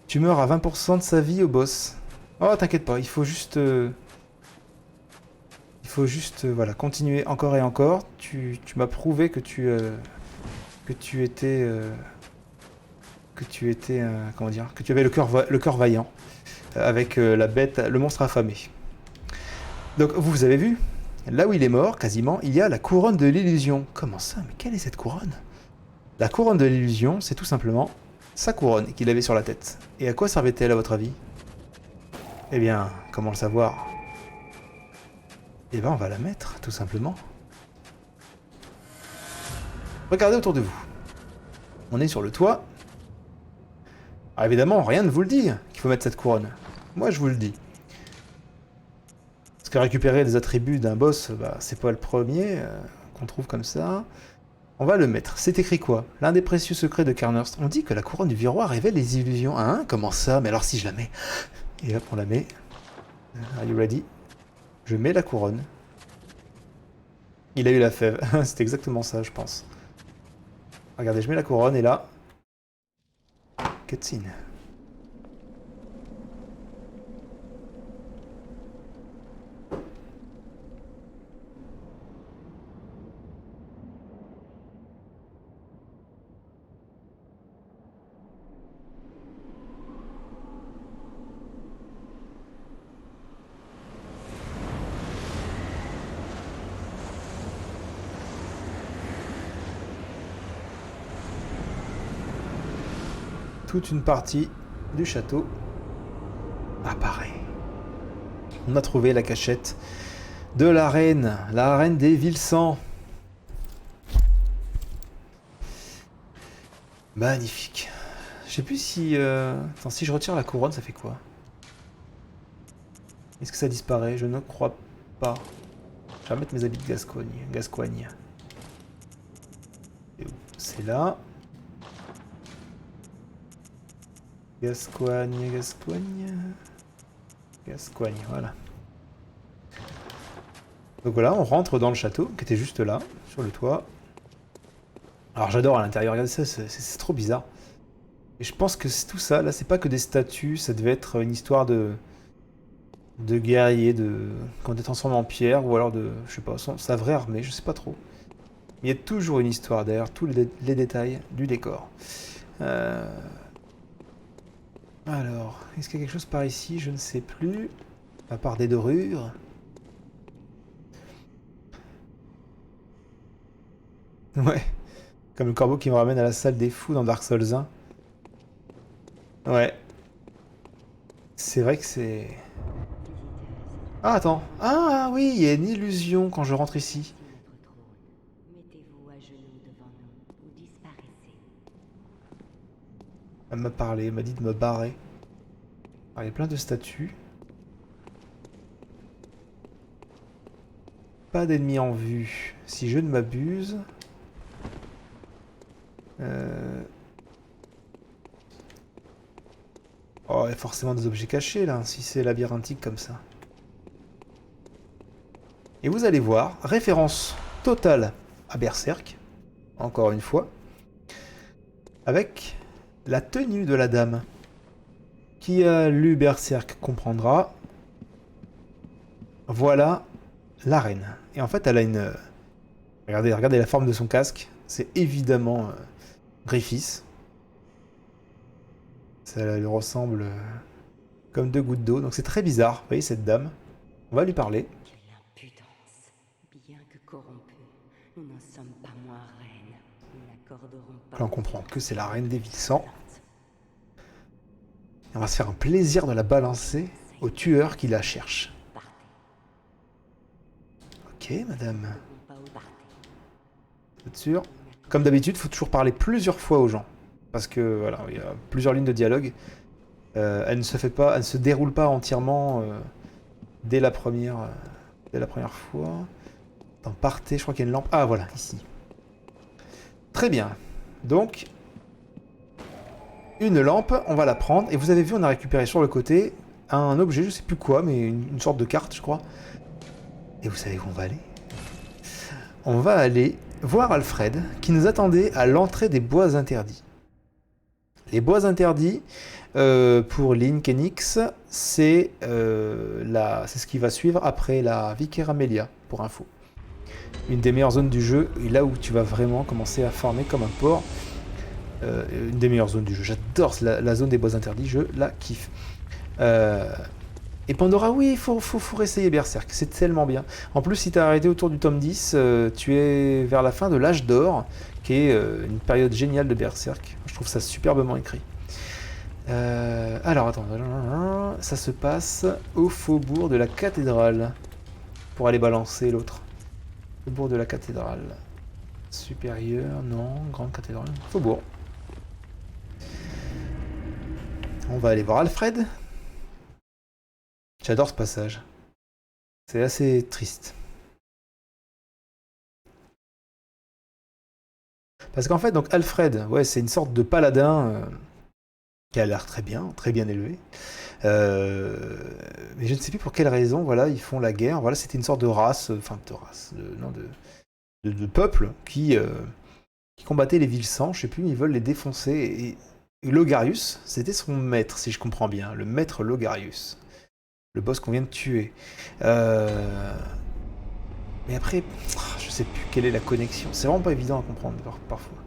Tu meurs à 20% de sa vie au boss. Oh, t'inquiète pas, il faut juste... voilà, continuer encore et encore. Tu m'as prouvé que tu étais... comment dire? Que tu avais le cœur vaillant. Avec la bête, le monstre affamé. Donc, vous avez vu, là où il est mort, quasiment, il y a la couronne de l'illusion. Comment ça? Mais quelle est cette couronne? La couronne de l'illusion, c'est tout simplement sa couronne qu'il avait sur la tête. Et à quoi servait-elle, à votre avis? Eh bien, comment le savoir? Eh bien, on va la mettre, tout simplement. Regardez autour de vous. On est sur le toit. Alors évidemment, rien ne vous le dit qu'il faut mettre cette couronne. Moi, je vous le dis. Parce que récupérer les attributs d'un boss, bah, c'est pas le premier qu'on trouve comme ça. On va le mettre. C'est écrit quoi? L'un des précieux secrets de Carnhurst. On dit que la couronne du viroir révèle les illusions. Hein? Comment ça? Mais alors si je la mets... Et hop, on la met. Are you ready? Je mets la couronne. Il a eu la fève. C'est exactement ça, je pense. Regardez, je mets la couronne et là... Cutscene. Toute une partie du château apparaît. On a trouvé la cachette de la reine des Vilsans. Magnifique. Je sais plus si... Attends, si je retire la couronne, ça fait quoi? Est-ce que ça disparaît? Je ne crois pas. Je vais remettre mes habits de Gascogne. Gascoigne. C'est là. Gascoigne, Gascoigne. Gascoigne, voilà. Donc voilà, on rentre dans le château, qui était juste là, sur le toit. Alors j'adore à l'intérieur, regardez ça, c'est trop bizarre. Et je pense que tout ça, là, c'est pas que des statues, ça devait être une histoire de guerriers, quand on est transformé en pierre, ou alors de, je sais pas, sa vraie armée, je sais pas trop. Il y a toujours une histoire derrière tous les détails du décor. Alors, est-ce qu'il y a quelque chose par ici? Je ne sais plus. À part des dorures. Ouais. Comme le corbeau qui me ramène à la salle des fous dans Dark Souls 1. Ouais. C'est vrai que c'est... Ah, attends. Ah, oui, il y a une illusion quand je rentre ici. Elle m'a parlé, elle m'a dit de me barrer. Alors, il y a plein de statues. Pas d'ennemis en vue. Si je ne m'abuse... Oh, il y a forcément des objets cachés là, si c'est labyrinthique comme ça. Et vous allez voir, référence totale à Berserk, encore une fois, avec la tenue de la dame. Qui a lu Berserk comprendra. Voilà la reine. Et en fait, elle a une... Regardez la forme de son casque. C'est évidemment Griffiths. Ça lui ressemble comme deux gouttes d'eau. Donc c'est très bizarre. Vous voyez cette dame. On va lui parler. Quelle impudence. Bien que corrompus, nous n'en sommes pas moins reines. Nous n'accorderons pas... Là on comprend que c'est la reine des villes sang. On va se faire un plaisir de la balancer au tueur qui la cherche. Ok, madame. Vous êtes sûr? Comme d'habitude, il faut toujours parler plusieurs fois aux gens. Parce que, voilà, il y a plusieurs lignes de dialogue. Elle ne se déroule pas entièrement dès la première fois. Dans partez, je crois qu'il y a une lampe. Ah, voilà, ici. Très bien. Donc, une lampe, on va la prendre. Et vous avez vu, on a récupéré sur le côté un objet, je sais plus quoi, mais une sorte de carte, je crois. Et vous savez où on va aller? On va aller voir Alfred, qui nous attendait à l'entrée des bois interdits. Les bois interdits, pour Link Enix, c'est ce qui va suivre après la Vicaire Amelia, pour info. Une des meilleures zones du jeu, et là où tu vas vraiment commencer à farmer comme un porc. Une des meilleures zones du jeu. J'adore la zone des bois interdits, je la kiffe. Et Pandora, oui, il faut réessayer Berserk, c'est tellement bien. En plus, si tu as arrêté autour du tome 10, tu es vers la fin de l'âge d'or, qui est une période géniale de Berserk. Je trouve ça superbement écrit. Alors, attends, ça se passe au faubourg de la cathédrale, pour aller balancer l'autre. Faubourg de la cathédrale. Supérieur, non, grande cathédrale. Faubourg. On va aller voir Alfred. J'adore ce passage. C'est assez triste. Parce qu'en fait, donc Alfred, ouais, c'est une sorte de paladin qui a l'air très bien élevé. Mais je ne sais plus pour quelle raison, voilà, ils font la guerre. Voilà, c'était une sorte de race, de peuple qui combattait les villes sans, je sais plus, ils veulent les défoncer. Et Logarius, c'était son maître, si je comprends bien, le maître Logarius. Le boss qu'on vient de tuer. Mais après, je sais plus quelle est la connexion. C'est vraiment pas évident à comprendre parfois.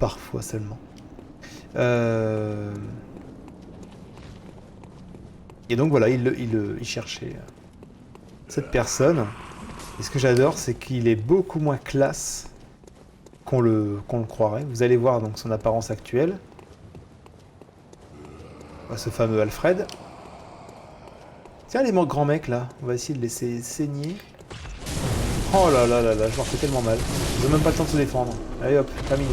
Parfois seulement. Et donc voilà, il cherchait cette personne. Et ce que j'adore, c'est qu'il est beaucoup moins classe qu'on le croirait. Vous allez voir donc son apparence actuelle. Ce fameux Alfred. Tiens les grands mecs là, on va essayer de laisser saigner. Oh là là là là, je leur fais tellement mal. Ils ont même pas le temps de se défendre. Allez hop, terminé.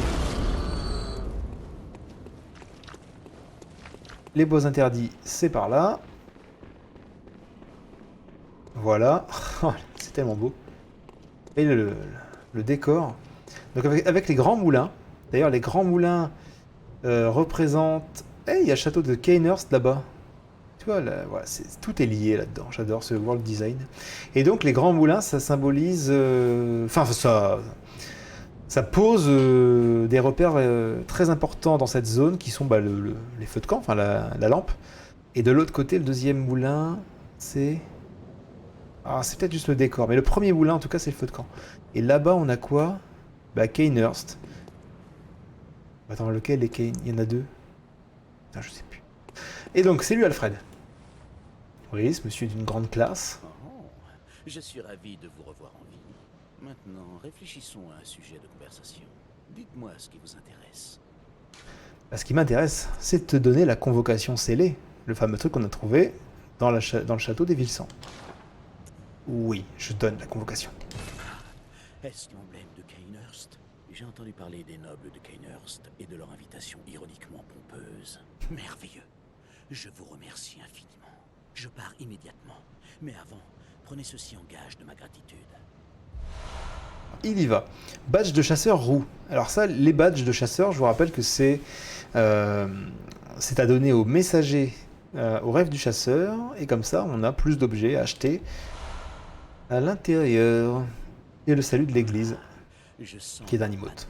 les bois interdits, c'est par là. Voilà. C'est tellement beau. Et le décor. Donc avec les grands moulins. D'ailleurs, les grands moulins représentent... Eh, il y a le château de Cainhurst là-bas. Tu vois, là, voilà, tout est lié là-dedans. J'adore ce world design. Et donc, les grands moulins, ça symbolise... Enfin, ça pose des repères très importants dans cette zone qui sont bah, les feux de camp, enfin la lampe. Et de l'autre côté, le deuxième moulin, c'est... Ah, c'est peut-être juste le décor, mais le premier moulin, en tout cas, c'est le feu de camp. Et là-bas, on a quoi? Bah, Cainhurst. Attends, lequel est Cain? Il y en a deux? Putain, je sais plus. Et donc, c'est lui, Alfred. Oui, ce monsieur est d'une grande classe. Oh, je suis ravi de vous revoir en vie. Maintenant, réfléchissons à un sujet de conversation. Dites-moi ce qui vous intéresse. Bah, ce qui m'intéresse, c'est de te donner la convocation scellée. Le fameux truc qu'on a trouvé dans le château des Vilsans. Oui, je donne la convocation. Est-ce l'emblème de Cainhurst? J'ai entendu parler des nobles de Cainhurst et de leur invitation ironiquement pompeuse. Merveilleux. Je vous remercie infiniment. Je pars immédiatement. Mais avant, prenez ceci en gage de ma gratitude. Il y va. Badge de chasseur roux. Alors ça, les badges de chasseur, je vous rappelle que c'est à donner aux messagers au rêve du chasseur. Et comme ça, on a plus d'objets à acheter à l'intérieur. Et le salut de l'église, qui est d'un emote.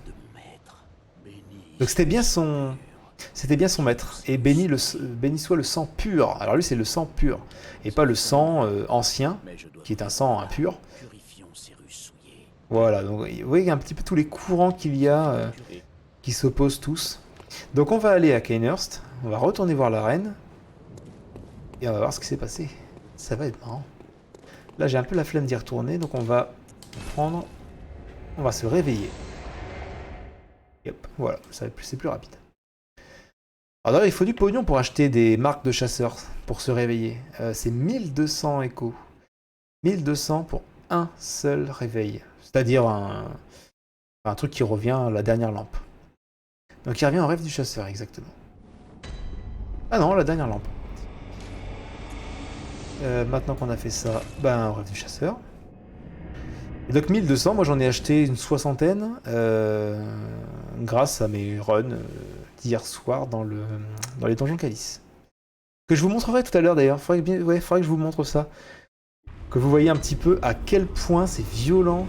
Donc c'était bien son maître. Et béni soit le sang pur. Alors lui, c'est le sang pur. Et pas le sang ancien, qui est un sang impur. Voilà, donc vous voyez un petit peu tous les courants qu'il y a qui s'opposent tous. Donc on va aller à Cainhurst, on va retourner voir la reine, et on va voir ce qui s'est passé. Ça va être marrant. Là j'ai un peu la flemme d'y retourner, donc on va se réveiller. Yep, voilà, c'est plus rapide. Alors d'ailleurs, il faut du pognon pour acheter des marques de chasseurs, pour se réveiller. C'est 1200 échos. 1200 pour un seul réveil. C'est-à-dire un truc qui revient à la dernière lampe. Donc il revient au rêve du chasseur, exactement. Ah non, la dernière lampe. Maintenant qu'on a fait ça, ben, au rêve du chasseur. Et donc 1200, moi j'en ai acheté une soixantaine grâce à mes runs d'hier soir dans les donjons Calice. Que je vous montrerai tout à l'heure d'ailleurs, faudrait que je vous montre ça. Que vous voyez un petit peu à quel point c'est violent.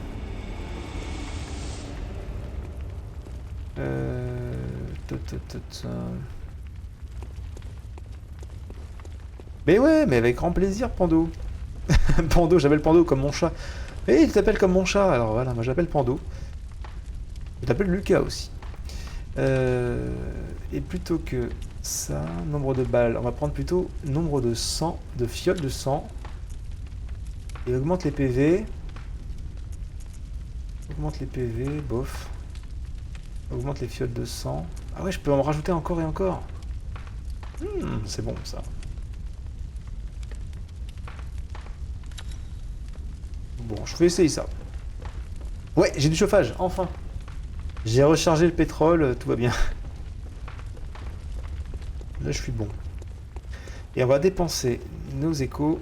Mais ouais, mais avec grand plaisir, Pando. Pando, j'appelle Pando comme mon chat. Et il t'appelle comme mon chat, alors voilà, moi j'appelle Pando. Je t'appelle Lucas aussi. Et plutôt que ça, nombre de balles, on va prendre plutôt nombre de sang, de fioles de sang. Et augmente les PV. Augmente les PV, bof. Augmente les fioles de sang. Ah ouais, je peux en rajouter encore et encore. C'est bon ça. Bon, je vais essayer ça. Ouais, j'ai du chauffage, enfin. J'ai rechargé le pétrole, tout va bien. Là, je suis bon. Et on va dépenser nos échos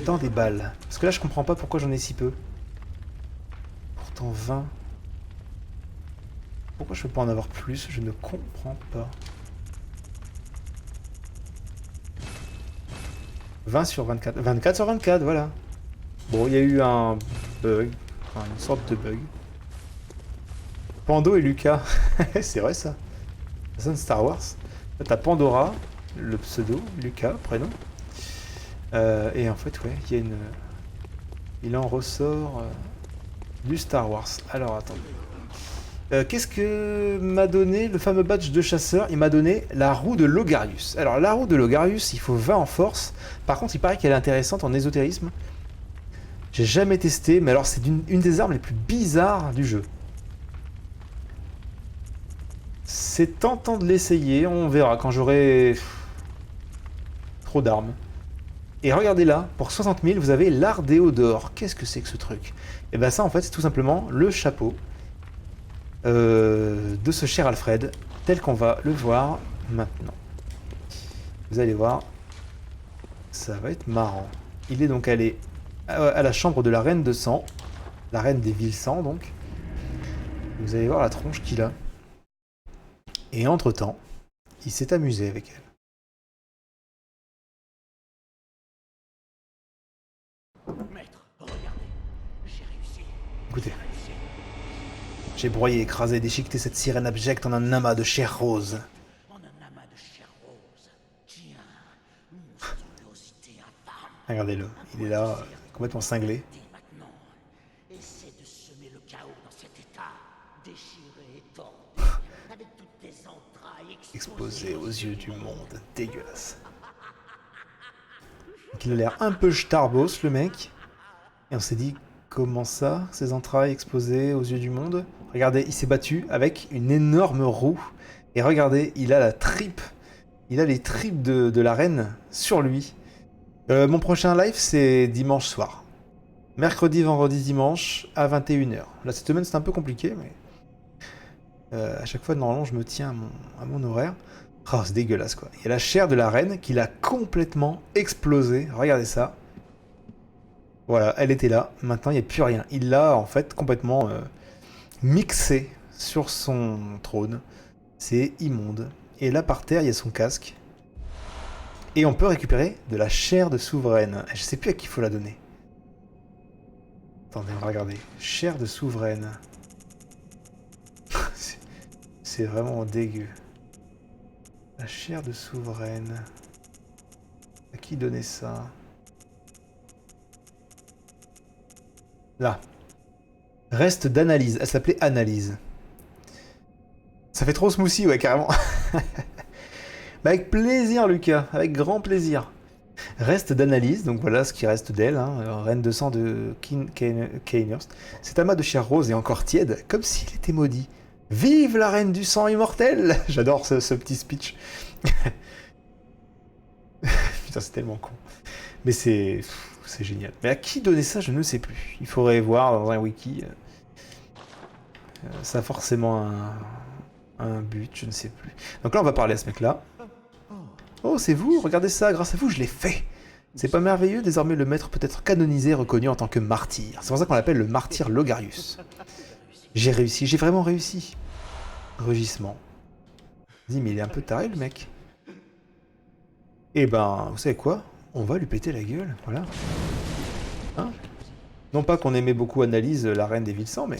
dans des balles. Parce que là, je comprends pas pourquoi j'en ai si peu. Pourtant, 20. Pourquoi je peux pas en avoir plus? Je ne comprends pas. 20 sur 24. 24 sur 24, voilà. Bon, il y a eu un bug. Enfin, une sorte de bug. Pando et Lucas. C'est vrai ça. Ça sonne Star Wars. Là, t'as Pandora, le pseudo, Lucas, prénom. Et en fait, ouais, il y a une... Il en ressort du Star Wars. Alors, attendez. Qu'est-ce que m'a donné le fameux badge de chasseur? Il m'a donné la roue de Logarius. Alors, la roue de Logarius, il faut 20 en force. Par contre, il paraît qu'elle est intéressante en ésotérisme. J'ai jamais testé, mais alors c'est une des armes les plus bizarres du jeu. C'est tentant de l'essayer, on verra quand j'aurai trop d'armes. Et regardez là, pour 60 000, vous avez l'Ardéo d'or. Qu'est-ce que c'est que ce truc? Et bien ça, en fait, c'est tout simplement le chapeau de ce cher Alfred, tel qu'on va le voir maintenant. Vous allez voir, ça va être marrant. Il est donc allé à la chambre de la reine de sang, la reine des villes sang donc. Vous allez voir la tronche qu'il a. Et entre-temps, il s'est amusé avec elle. Maître, regardez. J'ai réussi. Écoutez. J'ai broyé, écrasé, déchiqueté cette sirène abjecte en un amas de chair rose. En un amas de chair rose. Tiens, monstruosité infâme. Regardez-le, il est là, complètement cinglé. Et maintenant, essaie de semer le chaos dans cet état. Déchiré et tordu. Avec toutes tes entrailles Exposé aux yeux du monde, dégueulasse. Donc il a l'air un peu starbos le mec. Et on s'est dit, comment ça, ses entrailles exposées aux yeux du monde? Regardez, il s'est battu avec une énorme roue. Et regardez, il a la tripe. Il a les tripes de la reine sur lui. Mon prochain live, c'est dimanche soir. Mercredi, vendredi, dimanche, à 21h. Là, cette semaine, c'est un peu compliqué, mais... à chaque fois, normalement, je me tiens à mon horaire. Oh, c'est dégueulasse, quoi. Il y a la chair de la reine qui l'a complètement explosé. Regardez ça. Voilà, elle était là. Maintenant, il n'y a plus rien. Il l'a, en fait, complètement mixé sur son trône. C'est immonde. Et là, par terre, il y a son casque. Et on peut récupérer de la chair de souveraine. Je sais plus à qui il faut la donner. Attendez, on va regarder. Chair de souveraine. C'est vraiment dégueu. La chair de souveraine. À qui donner ça? Là. Reste d'analyse. Elle s'appelait Analyse. Ça fait trop smoothie, ouais, carrément. Bah avec plaisir, Lucas. Avec grand plaisir. Reste d'analyse. Donc voilà ce qui reste d'elle. Hein, reine de sang de Cainhurst. Cet amas de chair rose est encore tiède, comme s'il était maudit. Vive la reine du sang immortel! J'adore ce petit speech. Putain, c'est tellement con. Mais c'est génial. Mais à qui donner ça, je ne sais plus. Il faudrait voir dans un wiki. Ça a forcément un but, je ne sais plus. Donc là, on va parler à ce mec-là. Oh, c'est vous? Regardez ça, grâce à vous, je l'ai fait! C'est pas merveilleux? Désormais, le maître peut être canonisé, reconnu en tant que martyr. C'est pour ça qu'on l'appelle le martyr Logarius. J'ai réussi, j'ai vraiment réussi. Rugissement. Dis, mais il est un peu taré, le mec. Eh ben, vous savez quoi? On va lui péter la gueule, voilà. Hein? Non pas qu'on aimait beaucoup Analyse, la reine des villes sans, mais...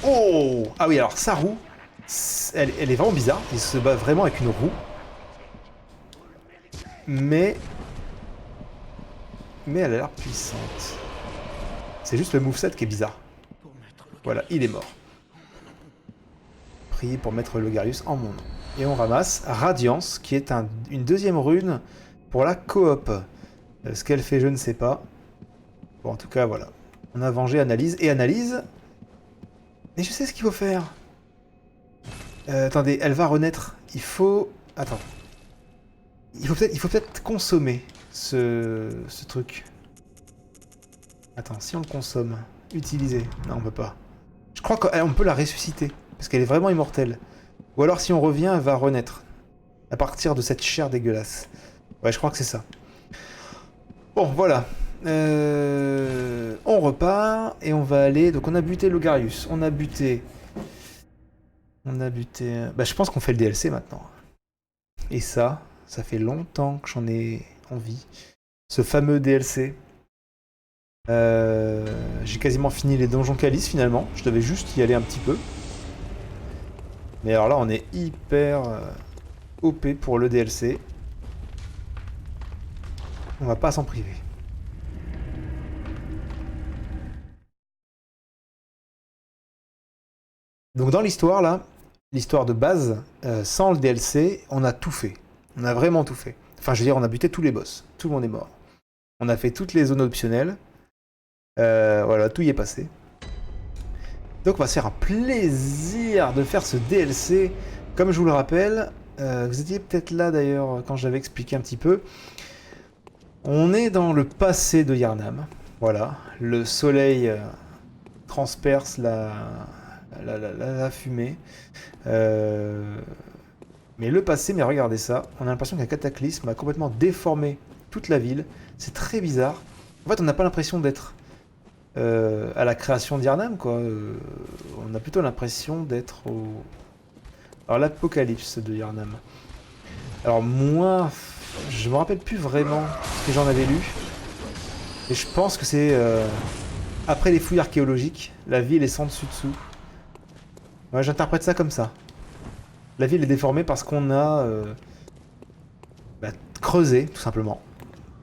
Oh! Ah oui, alors sa roue, elle est vraiment bizarre. Il se bat vraiment avec une roue. Mais elle a l'air puissante. C'est juste le moveset qui est bizarre. Voilà, il est mort. Priez pour mettre Logarius en mon nom. Et on ramasse Radiance, qui est une deuxième rune pour la coop. Ce qu'elle fait, je ne sais pas. Bon, en tout cas, voilà. On a vengé Analyse. Et Analyse... Mais je sais ce qu'il faut faire. Attendez, elle va renaître. Il faut... Attends. Il faut peut-être consommer ce truc. Attends, si on le consomme... Utiliser. Non, on peut pas. Je crois qu'on peut la ressusciter. Parce qu'elle est vraiment immortelle. Ou alors si on revient, elle va renaître. À partir de cette chair dégueulasse. Ouais, je crois que c'est ça. Bon, voilà. On repart. Et on va aller... Donc on a buté Logarius. On a buté... Bah je pense qu'on fait le DLC maintenant. Et ça fait longtemps que j'en ai envie. Ce fameux DLC. J'ai quasiment fini les donjons Calice finalement. Je devais juste y aller un petit peu. Mais alors là, on est hyper OP pour le DLC. On va pas s'en priver. Donc dans l'histoire là, l'histoire de base, sans le DLC, on a tout fait. On a vraiment tout fait. Enfin, je veux dire, on a buté tous les boss. Tout le monde est mort. On a fait toutes les zones optionnelles. Voilà, tout y est passé. Donc on va se faire un plaisir de faire ce DLC. Comme je vous le rappelle, vous étiez peut-être là d'ailleurs quand j'avais expliqué un petit peu. On est dans le passé de Yharnam. Voilà, le soleil transperce la fumée. Mais le passé, mais regardez ça, on a l'impression qu'un cataclysme a complètement déformé toute la ville. C'est très bizarre. En fait, on n'a pas l'impression d'être à la création d'Yharnam, quoi. On a plutôt l'impression d'être au... Alors, l'apocalypse de Yharnam. Alors, moi, je me rappelle plus vraiment ce que j'en avais lu. Et je pense que c'est... après les fouilles archéologiques, la ville est sans dessus-dessous. Ouais, j'interprète ça comme ça. La ville est déformée parce qu'on a creusé, tout simplement.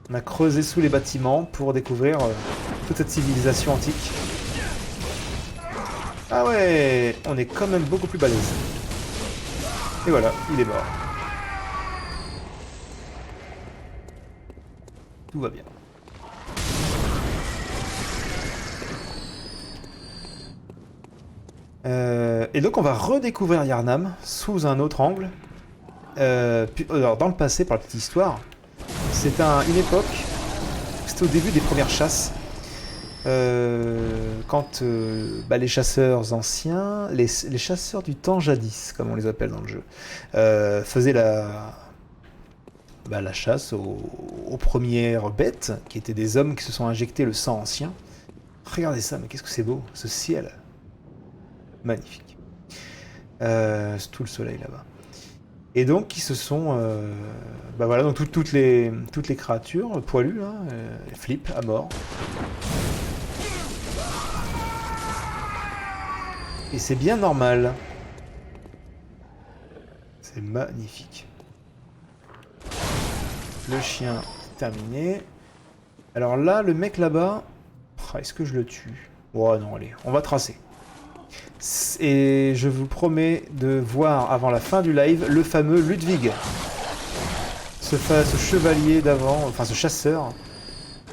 On a creusé sous les bâtiments pour découvrir toute cette civilisation antique. Ah ouais, on est quand même beaucoup plus balèze. Et voilà, il est mort. Tout va bien. Et donc on va redécouvrir Yharnam sous un autre angle. Alors dans le passé, par la petite histoire, c'est une époque, c'était au début des premières chasses, quand les chasseurs anciens, les chasseurs du temps jadis, comme on les appelle dans le jeu, faisaient la chasse aux premières bêtes, qui étaient des hommes qui se sont injectés le sang ancien. Regardez ça, mais qu'est-ce que c'est beau, ce ciel. Magnifique. C'est tout le soleil là-bas. Et donc, ils se sont... voilà, donc toutes les créatures poilues, hein, flippent à mort. Et c'est bien normal. C'est magnifique. Le chien terminé. Alors là, le mec là-bas... Est-ce que je le tue? Oh non, allez, on va tracer. Et je vous promets de voir avant la fin du live le fameux Ludwig. Ce chevalier d'avant, enfin ce chasseur,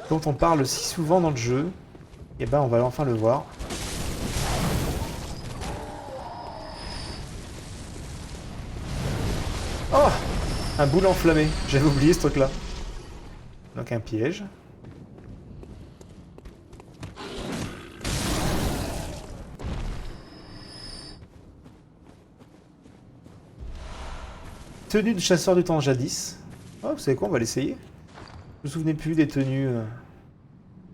dont on parle si souvent dans le jeu. Et ben on va enfin le voir. Oh! Un boule enflammé, j'avais oublié ce truc là. Donc un piège. Tenue de chasseur du temps jadis. Oh, vous savez quoi, on va l'essayer. Je me souvenais plus des tenues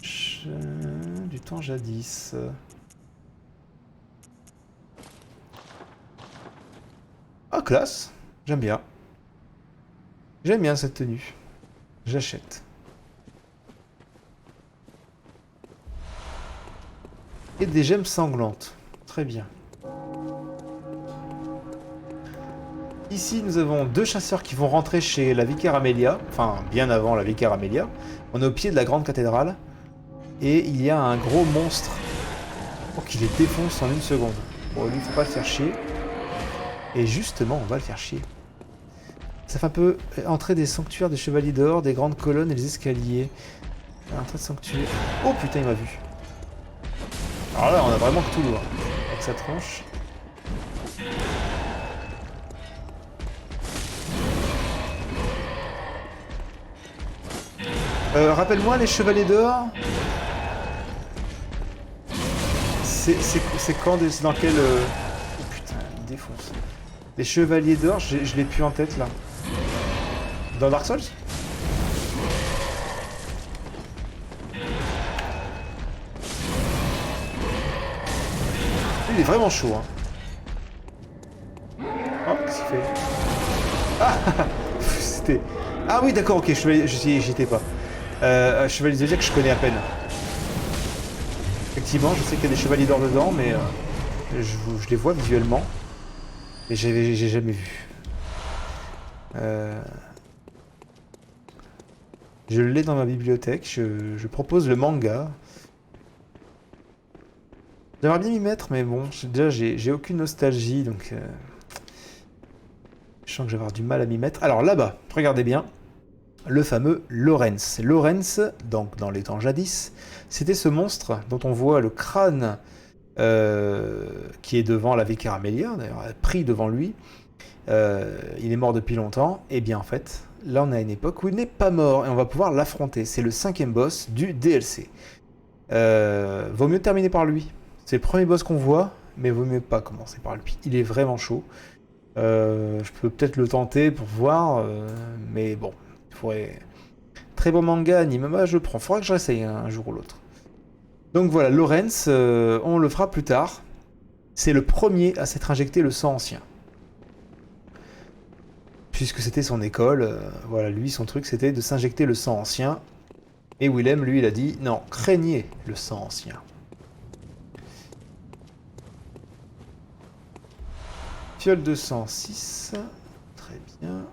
du temps jadis. Ah, classe. J'aime bien. J'aime bien cette tenue. J'achète. Et des gemmes sanglantes. Très bien. Ici, nous avons deux chasseurs qui vont rentrer chez la vicaire Amelia, enfin bien avant la vicaire Amelia. On est au pied de la grande cathédrale et il y a un gros monstre pour qu'il les défonce en une seconde. Bon, lui, il faut pas le faire chier. Et justement, on va le faire chier. Ça fait un peu entrer des sanctuaires des chevaliers d'or, des grandes colonnes et les escaliers. Entrée de sanctuaire. Oh putain, il m'a vu. Alors là, on a vraiment que tout lourd. Avec sa tronche. Rappelle-moi, les chevaliers d'or... C'est quand... C'est dans quel... Oh putain, il défonce. Les chevaliers d'or, je l'ai plus en tête, là. Dans Dark Souls? Il est vraiment chaud, hein. Oh, qu'est-ce qu'il fait? Ah c'était... Ah oui, d'accord, ok, j'y étais pas. Chevalier Zodiac, je connais à peine. Effectivement, je sais qu'il y a des chevaliers d'or dedans, mais je les vois visuellement. Et j'ai jamais vu. Je l'ai dans ma bibliothèque, je propose le manga. J'aimerais bien m'y mettre, mais bon, déjà j'ai aucune nostalgie, donc... je sens que je vais avoir du mal à m'y mettre. Alors là-bas, regardez bien. Le fameux Lorenz. Lorenz, donc dans les temps jadis, c'était ce monstre dont on voit le crâne qui est devant la vicaire Amelia, d'ailleurs pris devant lui. Il est mort depuis longtemps. Et bien en fait, là on a une époque où il n'est pas mort et on va pouvoir l'affronter. C'est le 5e boss du DLC. Vaut mieux terminer par lui. C'est le premier boss qu'on voit, mais vaut mieux pas commencer par lui. Il est vraiment chaud. Je peux peut-être le tenter pour voir, mais bon, il faudrait... Très bon manga, anime, je le prends. Faudra que je réessaye un jour ou l'autre. Donc voilà, Lawrence, on le fera plus tard. C'est le premier à s'être injecté le sang ancien. Puisque c'était son école, voilà, lui, son truc, c'était de s'injecter le sang ancien. Et Willem, lui, il a dit, non, craignez le sang ancien. Fiole de sang 6. Très bien.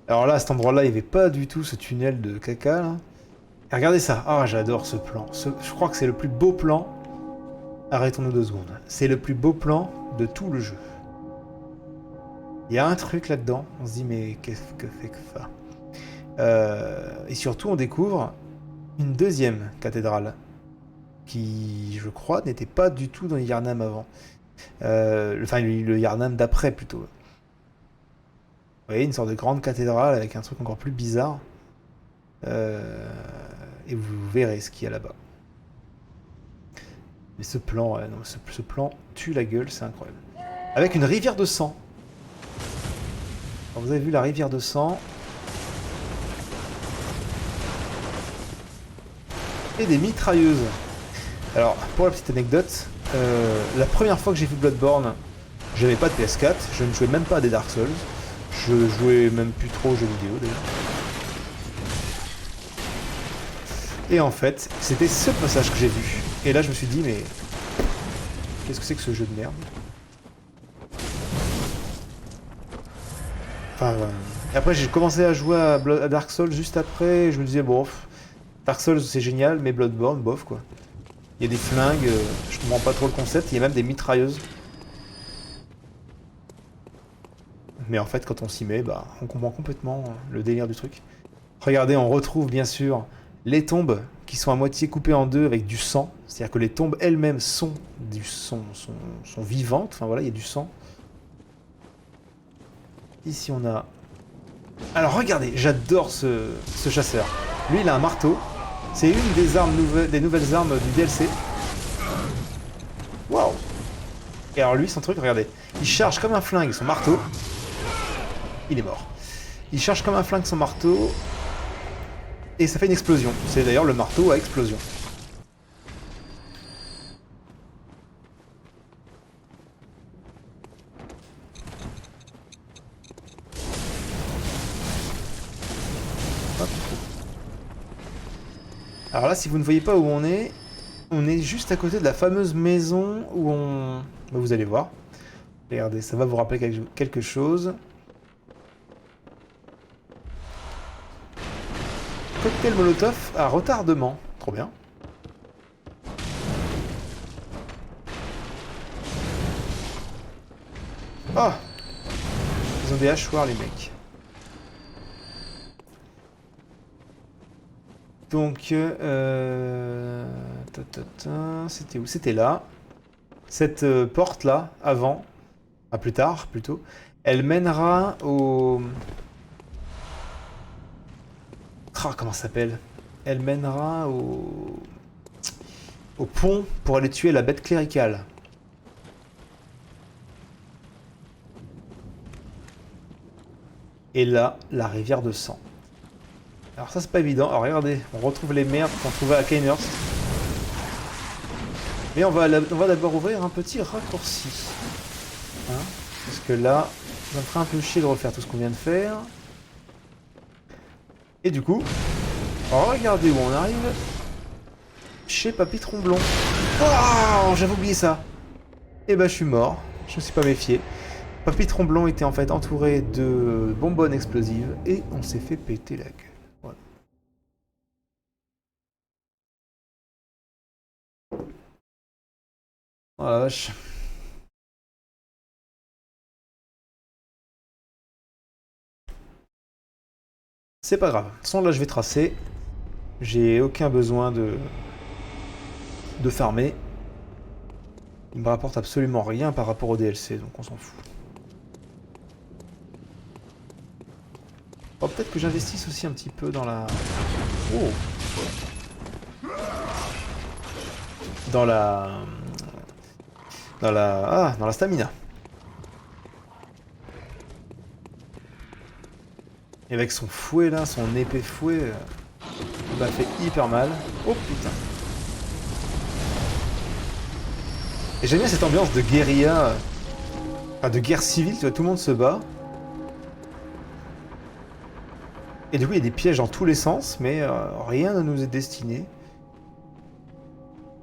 Alors là, à cet endroit-là, il n'y avait pas du tout ce tunnel de caca, là. Et regardez ça. Ah, j'adore ce plan. Je crois que c'est le plus beau plan. Arrêtons-nous 2 secondes. C'est le plus beau plan de tout le jeu. Il y a un truc là-dedans. On se dit, mais qu'est-ce que fait que ça et surtout, on découvre une deuxième cathédrale. Qui, je crois, n'était pas du tout dans le Yharnam avant. Enfin, le Yharnam d'après, plutôt. Vous voyez, une sorte de grande cathédrale avec un truc encore plus bizarre. Et vous verrez ce qu'il y a là-bas. Mais ce plan, non, ce plan tue la gueule, c'est incroyable. Avec une rivière de sang. Alors, vous avez vu la rivière de sang. Et des mitrailleuses. Alors, pour la petite anecdote, la première fois que j'ai vu Bloodborne, j'avais pas de PS4, je ne jouais même pas à des Dark Souls. Je jouais même plus trop aux jeux vidéo d'ailleurs. Et en fait, c'était ce passage que j'ai vu. Et là, je me suis dit, mais qu'est-ce que c'est que ce jeu de merde? Enfin, et après, j'ai commencé à jouer à Dark Souls juste après. Et je me disais, bon, Dark Souls c'est génial, mais Bloodborne, bof quoi. Il y a des flingues, je comprends pas trop le concept. Il y a même des mitrailleuses. Mais en fait, quand on s'y met, bah, on comprend complètement le délire du truc. Regardez, on retrouve bien sûr les tombes qui sont à moitié coupées en deux avec du sang. C'est-à-dire que les tombes elles-mêmes sont vivantes. Enfin voilà, il y a du sang. Ici on a... Alors regardez, j'adore ce chasseur. Lui il a un marteau. C'est une des nouvelles armes du DLC. Waouh! Et alors lui, son truc, regardez. Il charge comme un flingue son marteau. Il est mort. Il charge comme un flingue son marteau. Et ça fait une explosion. C'est d'ailleurs le marteau à explosion. Hop. Alors là, si vous ne voyez pas où on est juste à côté de la fameuse maison où on... Bah, vous allez voir. Regardez, ça va vous rappeler quelque chose. Cocktail Molotov à retardement. Trop bien. Oh! Ils ont des hachoirs, les mecs. Donc, c'était où? C'était là. Cette porte-là, avant, plus tard, plutôt, elle mènera au... Ah, comment ça s'appelle? Elle mènera au pont pour aller tuer la bête cléricale. Et là, la rivière de sang. Alors ça c'est pas évident. Alors regardez, on retrouve les merdes qu'on trouvait à Cainhurst. Mais on va d'abord ouvrir un petit raccourci. Hein, parce que là, ça me fera un peu chier de refaire tout ce qu'on vient de faire. Et du coup, regardez où on arrive. Chez Papy Tromblon. Oh, j'avais oublié ça. Et bah je suis mort. Je me suis pas méfié. Papy Tromblon était en fait entouré de bonbonnes explosives et on s'est fait péter la gueule. Voilà. Oh la vache. C'est pas grave. De toute façon là je vais tracer. J'ai aucun besoin de farmer. Il me rapporte absolument rien par rapport au DLC, donc on s'en fout. Oh, peut-être que j'investisse aussi un petit peu dans la... Oh! dans la... dans la stamina. Et avec son fouet là, son épée fouet, il m'a fait hyper mal. Oh putain. Et j'aime bien cette ambiance de guérilla, enfin de guerre civile, tu vois, tout le monde se bat. Et du coup il y a des pièges dans tous les sens, mais rien ne nous est destiné.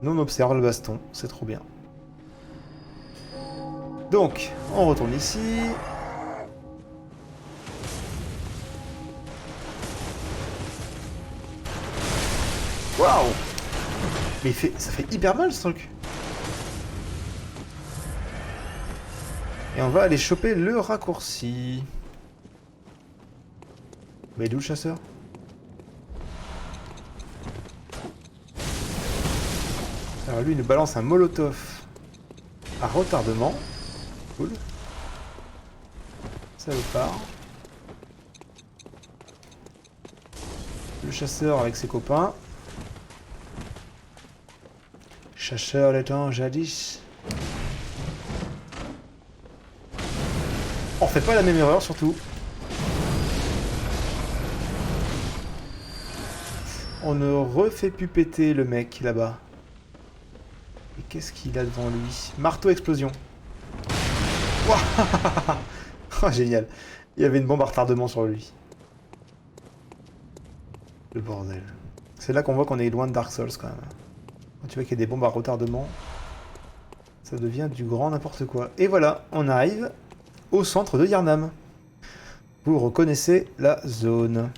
Nous on observe le baston, c'est trop bien. Donc, on retourne ici. Waouh! Mais ça fait hyper mal ce truc. Et on va aller choper le raccourci. Mais d'où le chasseur? Alors lui il nous balance un molotov à retardement. Cool. Ça le part. Le chasseur avec ses copains. Chasseur les temps jadis. On fait pas la même erreur surtout. On ne refait plus péter le mec là-bas. Et qu'est-ce qu'il a devant lui? Marteau explosion. Wouah. Oh, génial. Il y avait une bombe à retardement sur lui. Le bordel. C'est là qu'on voit qu'on est loin de Dark Souls quand même. Quand tu vois qu'il y a des bombes à retardement, ça devient du grand n'importe quoi. Et voilà, on arrive au centre de Yharnam. Vous reconnaissez la zone.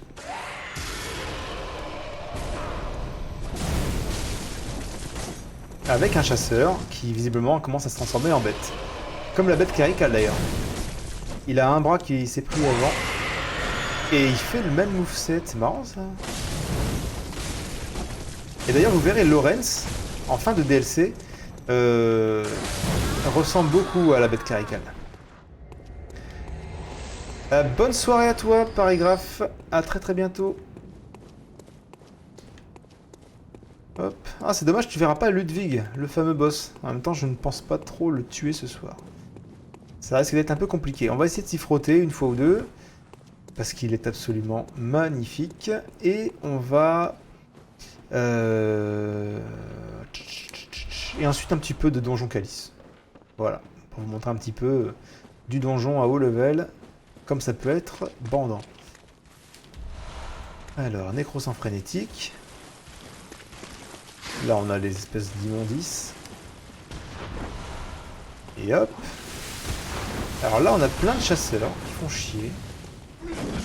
Avec un chasseur qui visiblement commence à se transformer en bête. Comme la bête cléricale d'ailleurs. Il a un bras qui s'est pris avant. Et il fait le même moveset, c'est marrant ça. Et d'ailleurs vous verrez Lorenz, en fin de DLC, ressemble beaucoup à la bête cléricale. Bonne soirée à toi, Parigraphe. À très très bientôt. Hop. Ah, c'est dommage, tu verras pas Ludwig, le fameux boss. En même temps, je ne pense pas trop le tuer ce soir. Ça risque d'être un peu compliqué. On va essayer de s'y frotter une fois ou deux. Parce qu'il est absolument magnifique. Et on va... Et ensuite un petit peu de Donjon Calice. Voilà. Pour vous montrer un petit peu du donjon à haut level. Comme ça peut être bandant. Alors, Nécrosang frénétique. Là, on a les espèces d'immondices. Et hop. Alors là, on a plein de chasseurs qui font chier.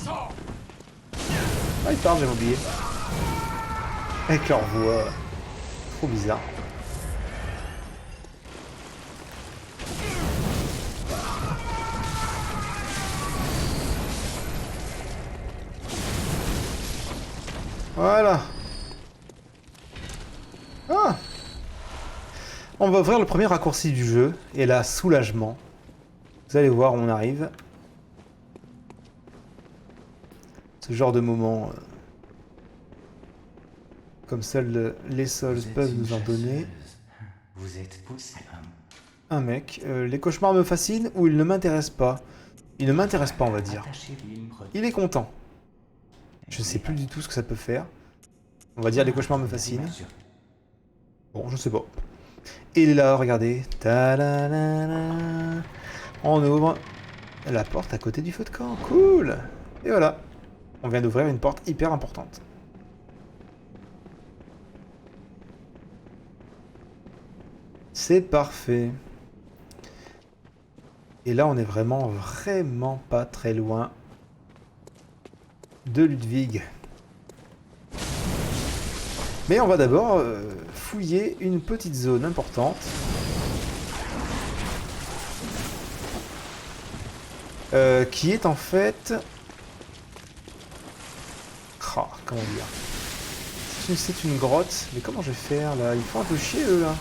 Ah, ils parlent, j'avais oublié. Avec leur voix. Trop bizarre. Voilà. Ah. On va ouvrir le premier raccourci du jeu. Et là, soulagement. Vous allez voir où on arrive. Ce genre de moment... comme seuls les Souls peuvent nous en donner. Vous êtes poussé. Un mec. Les cauchemars me fascinent ou ils ne m'intéressent pas. Il ne m'intéresse pas, on va dire. Il est content. Je sais plus du tout ce que ça peut faire. On va dire les cauchemars me fascinent. Bon, je sais pas. Et il est là, regardez. Ta-la-la-la. On ouvre la porte à côté du feu de camp. Cool. Et voilà. On vient d'ouvrir une porte hyper importante. C'est parfait. Et là, on est vraiment pas très loin de Ludwig. Mais on va d'abord fouiller une petite zone importante. Qui est en fait... Oh, comment dire? C'est une grotte. Mais comment je vais faire là? Ils font un peu chier eux là.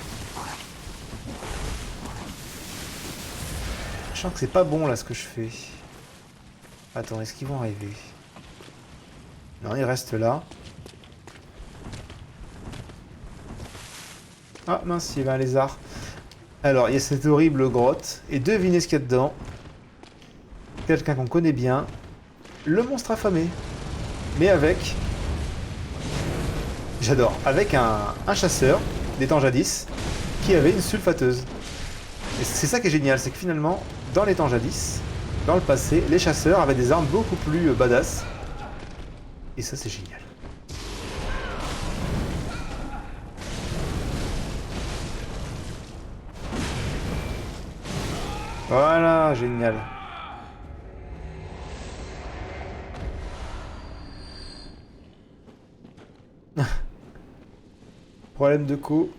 Je sens que c'est pas bon là ce que je fais. Attends, est-ce qu'ils vont arriver? Non, ils restent là. Ah mince, il y avait un lézard. Alors, il y a cette horrible grotte. Et devinez ce qu'il y a dedans. Quelqu'un qu'on connaît bien. Le monstre affamé. Mais avec... J'adore. Avec un chasseur, des temps jadis, qui avait une sulfateuse. Et c'est ça qui est génial, c'est que finalement, dans les temps jadis, dans le passé, les chasseurs avaient des armes beaucoup plus badass. Et ça, c'est génial. Voilà, génial. Problème de co.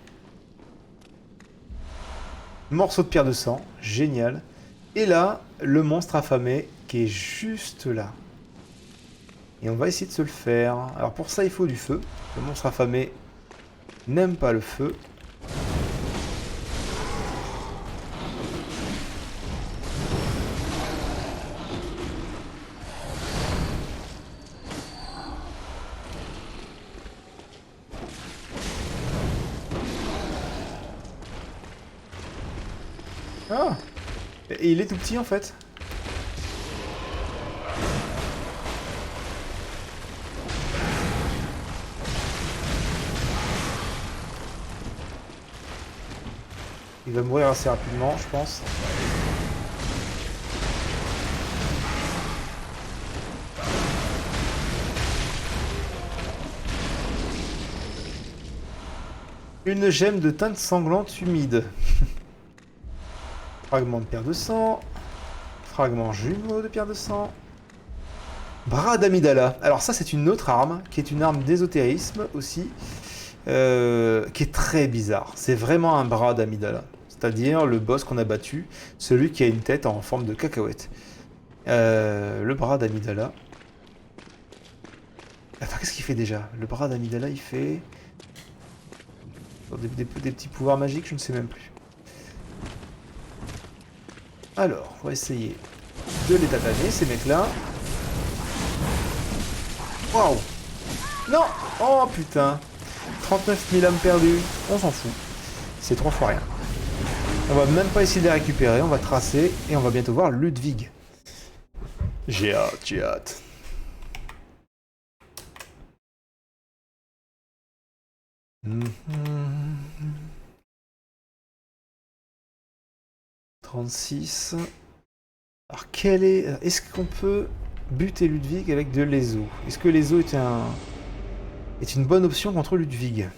Morceau de pierre de sang, génial. Et là, le monstre affamé qui est juste là. Et on va essayer de se le faire. Alors pour ça, il faut du feu. Le monstre affamé n'aime pas le feu. Ah! Et il est tout petit en fait. Il va mourir assez rapidement, je pense. Une gemme de teinte sanglante humide. Fragment de pierre de sang. Fragment jumeau de pierre de sang. Bras d'Amidala. Alors ça, c'est une autre arme, qui est une arme d'ésotérisme aussi, qui est très bizarre. C'est vraiment un bras d'Amidala. C'est-à-dire le boss qu'on a battu, celui qui a une tête en forme de cacahuète. Le bras d'Amidala. Attends, qu'est-ce qu'il fait déjà? Le bras d'Amidala, il fait... Des petits pouvoirs magiques, je ne sais même plus. Alors, on va essayer de les tataner, ces mecs-là. Waouh! Non! Oh putain! 39 000 âmes perdues, on s'en fout. C'est 3 fois rien. On va même pas essayer de les récupérer, on va tracer et on va bientôt voir Ludwig. J'ai hâte, j'ai hâte. Mmh. 36. Alors quel est... Est-ce qu'on peut buter Ludwig avec de l'ESO? Est-ce que l'ESO est une bonne option contre Ludwig?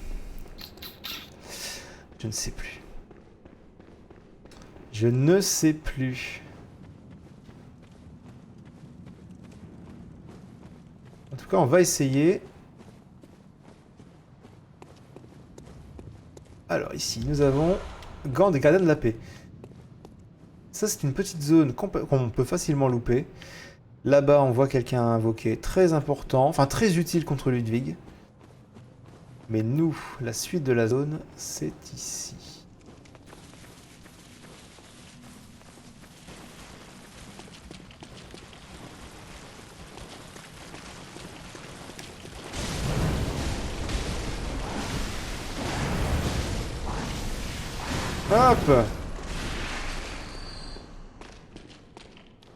Je ne sais plus. Je ne sais plus. En tout cas, on va essayer. Alors ici, nous avons Gants des gardiens de la paix. Ça, c'est une petite zone qu'on peut facilement louper. Là-bas, on voit quelqu'un invoqué très important, enfin très utile contre Ludwig. Mais nous, la suite de la zone, c'est ici. Hop!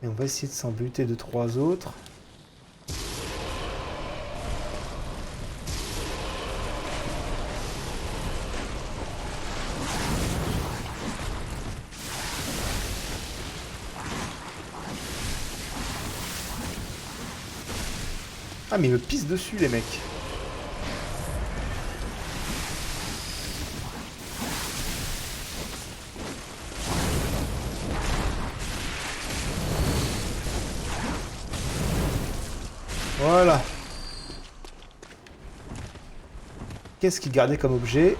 Et on va essayer de s'en buter de 3 autres. Ah mais ils me pissent dessus les mecs. Voilà. Qu'est-ce qu'il gardait comme objet?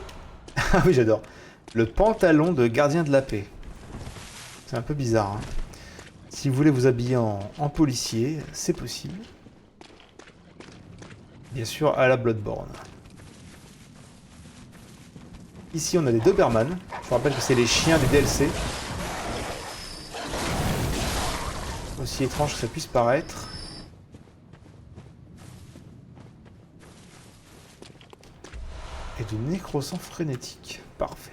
Ah oui, j'adore. Le pantalon de gardien de la paix. C'est un peu bizarre. Hein. Si vous voulez vous habiller en policier, c'est possible. Bien sûr, à la Bloodborne. Ici, on a des Doberman. Je vous rappelle que c'est les chiens des DLC. Aussi étrange que ça puisse paraître. Et du nécrosang frénétique. Parfait.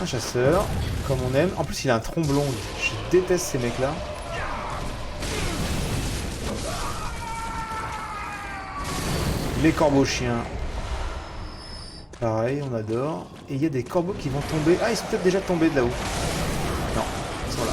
Un chasseur, comme on aime. En plus, il a un tromblon. Je déteste ces mecs-là. Les corbeaux chiens. Pareil, on adore. Et il y a des corbeaux qui vont tomber. Ah, ils sont peut-être déjà tombés de là-haut. Non, ils sont là.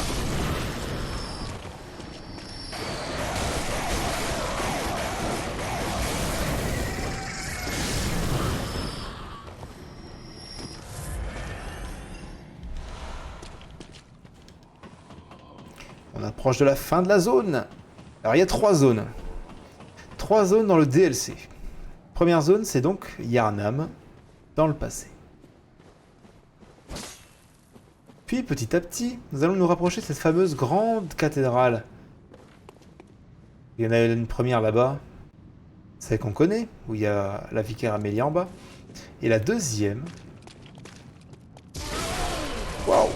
On approche de la fin de la zone. Alors, il y a 3 zones. 3 zones dans le DLC. Première zone, c'est donc Yharnam, dans le passé. Puis, petit à petit, nous allons nous rapprocher de cette fameuse grande cathédrale. Il y en a une première là-bas, celle qu'on connaît, où il y a la vicaire Amélia en bas. Et la deuxième... Waouh!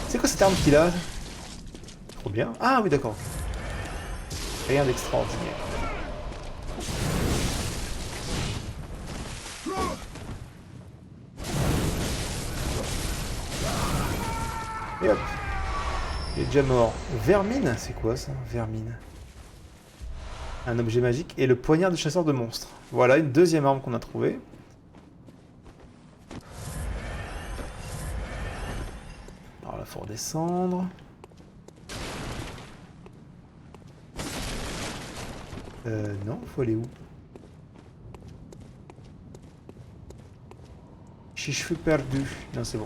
C'est quoi cette arme qu'il a? Trop bien. Ah oui, d'accord. Rien d'extraordinaire. Et hop. Il est déjà mort. Vermine, c'est quoi ça? Vermine. Un objet magique et le poignard de chasseur de monstres. Voilà une deuxième arme qu'on a trouvée. Alors là, faut redescendre. Non, faut aller où? J'ai cheveux perdus. Non, c'est bon.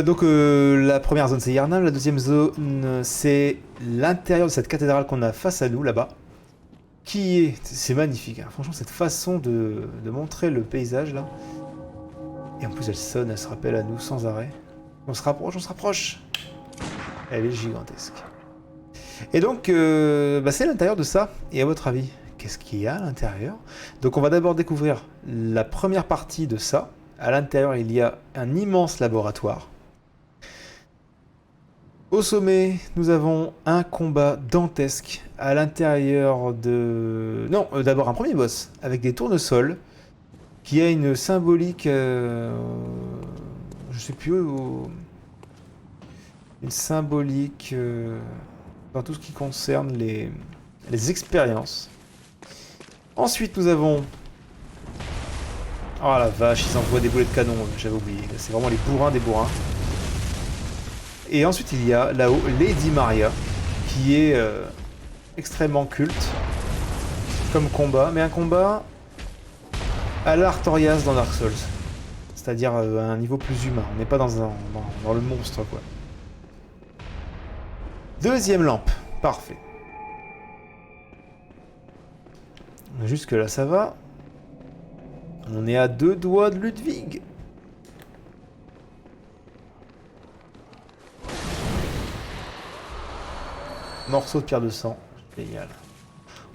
Donc la première zone c'est Yharnam, la deuxième zone c'est l'intérieur de cette cathédrale qu'on a face à nous là-bas. Qui est... C'est magnifique, hein. Franchement cette façon de montrer le paysage là. Et en plus elle sonne, elle se rappelle à nous sans arrêt. On se rapproche, on se rapproche. Elle est gigantesque. Et donc c'est l'intérieur de ça. Et à votre avis, qu'est-ce qu'il y a à l'intérieur? Donc on va d'abord découvrir la première partie de ça. À l'intérieur il y a un immense laboratoire. Au sommet, nous avons un combat dantesque à l'intérieur de... Non, d'abord un premier boss, avec des tournesols, qui a une symbolique... je sais plus où... Une symbolique dans tout ce qui concerne les expériences. Ensuite, nous avons... Oh la vache, ils envoient des boulets de canon, j'avais oublié. C'est vraiment les bourrins des bourrins. Et ensuite il y a là-haut Lady Maria, qui est extrêmement culte comme combat, mais un combat à l'Artorias dans Dark Souls. C'est-à-dire à un niveau plus humain, on n'est pas dans le monstre quoi. Deuxième lampe, parfait. Jusque là ça va. On est à 2 doigts de Ludwig. Morceau de pierre de sang. Génial.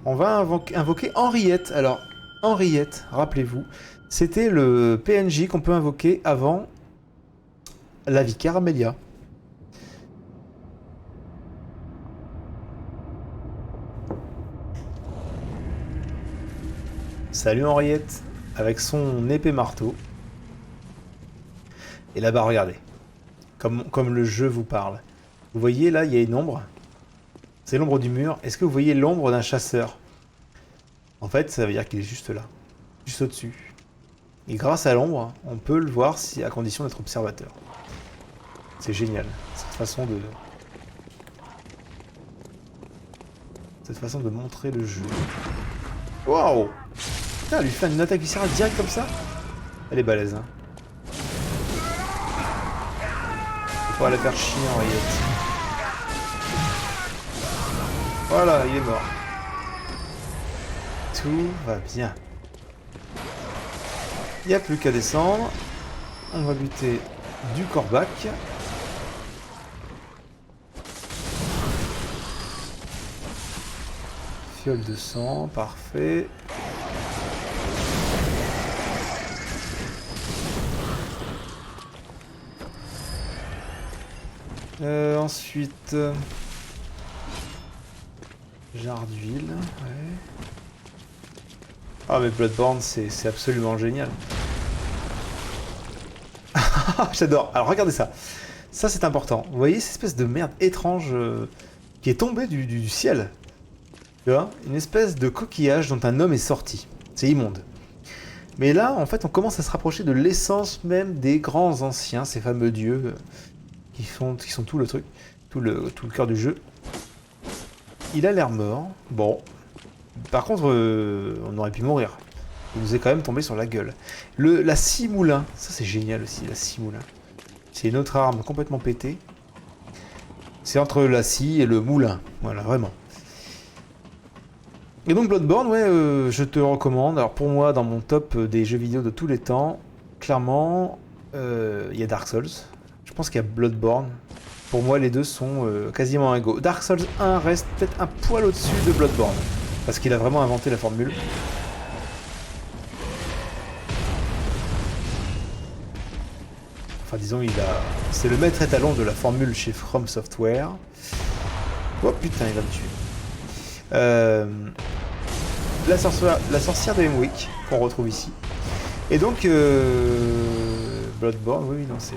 On va invoquer Henriette. Alors, Henriette, rappelez-vous, c'était le PNJ qu'on peut invoquer avant la vicaire Amélia. Salut Henriette, avec son épée marteau. Et là-bas, regardez. Comme le jeu vous parle. Vous voyez, là, il y a une ombre. C'est l'ombre du mur. Est-ce que vous voyez l'ombre d'un chasseur? En fait, ça veut dire qu'il est juste là. Juste au-dessus. Et grâce à l'ombre, on peut le voir à condition d'être observateur. C'est génial. Cette façon de montrer le jeu. Waouh! Putain, elle lui fait une attaque viscérale direct comme ça? Elle est balèze, hein. Faut pas la faire chier, Henriette. Voilà, il est mort. Tout va bien. Il n'y a plus qu'à descendre. On va buter du corbac. Fiole de sang, parfait. Ensuite... jarre d'huile, ouais. Ah mais Bloodborne c'est absolument génial. J'adore. Alors regardez ça. Ça c'est important. Vous voyez cette espèce de merde étrange qui est tombée du ciel. Tu vois, une espèce de coquillage dont un homme est sorti. C'est immonde. Mais là en fait on commence à se rapprocher de l'essence même des grands anciens, ces fameux dieux qui sont tout le truc, tout le cœur du jeu. Il a l'air mort. Bon. Par contre, on aurait pu mourir. Il nous est quand même tombé sur la gueule. La scie moulin. Ça, c'est génial aussi, la scie moulin. C'est une autre arme complètement pétée. C'est entre la scie et le moulin. Voilà, vraiment. Et donc, Bloodborne, ouais, je te recommande. Alors, pour moi, dans mon top des jeux vidéo de tous les temps, clairement, il y a Dark Souls. Je pense qu'il y a Bloodborne. Pour moi, les deux sont quasiment égaux. Dark Souls 1 reste peut-être un poil au-dessus de Bloodborne. Parce qu'il a vraiment inventé la formule. Enfin, disons, c'est le maître étalon de la formule chez From Software. Oh putain, il va me tuer. La sorcière de Hemwick, qu'on retrouve ici. Et donc, Bloodborne, oui, non, c'est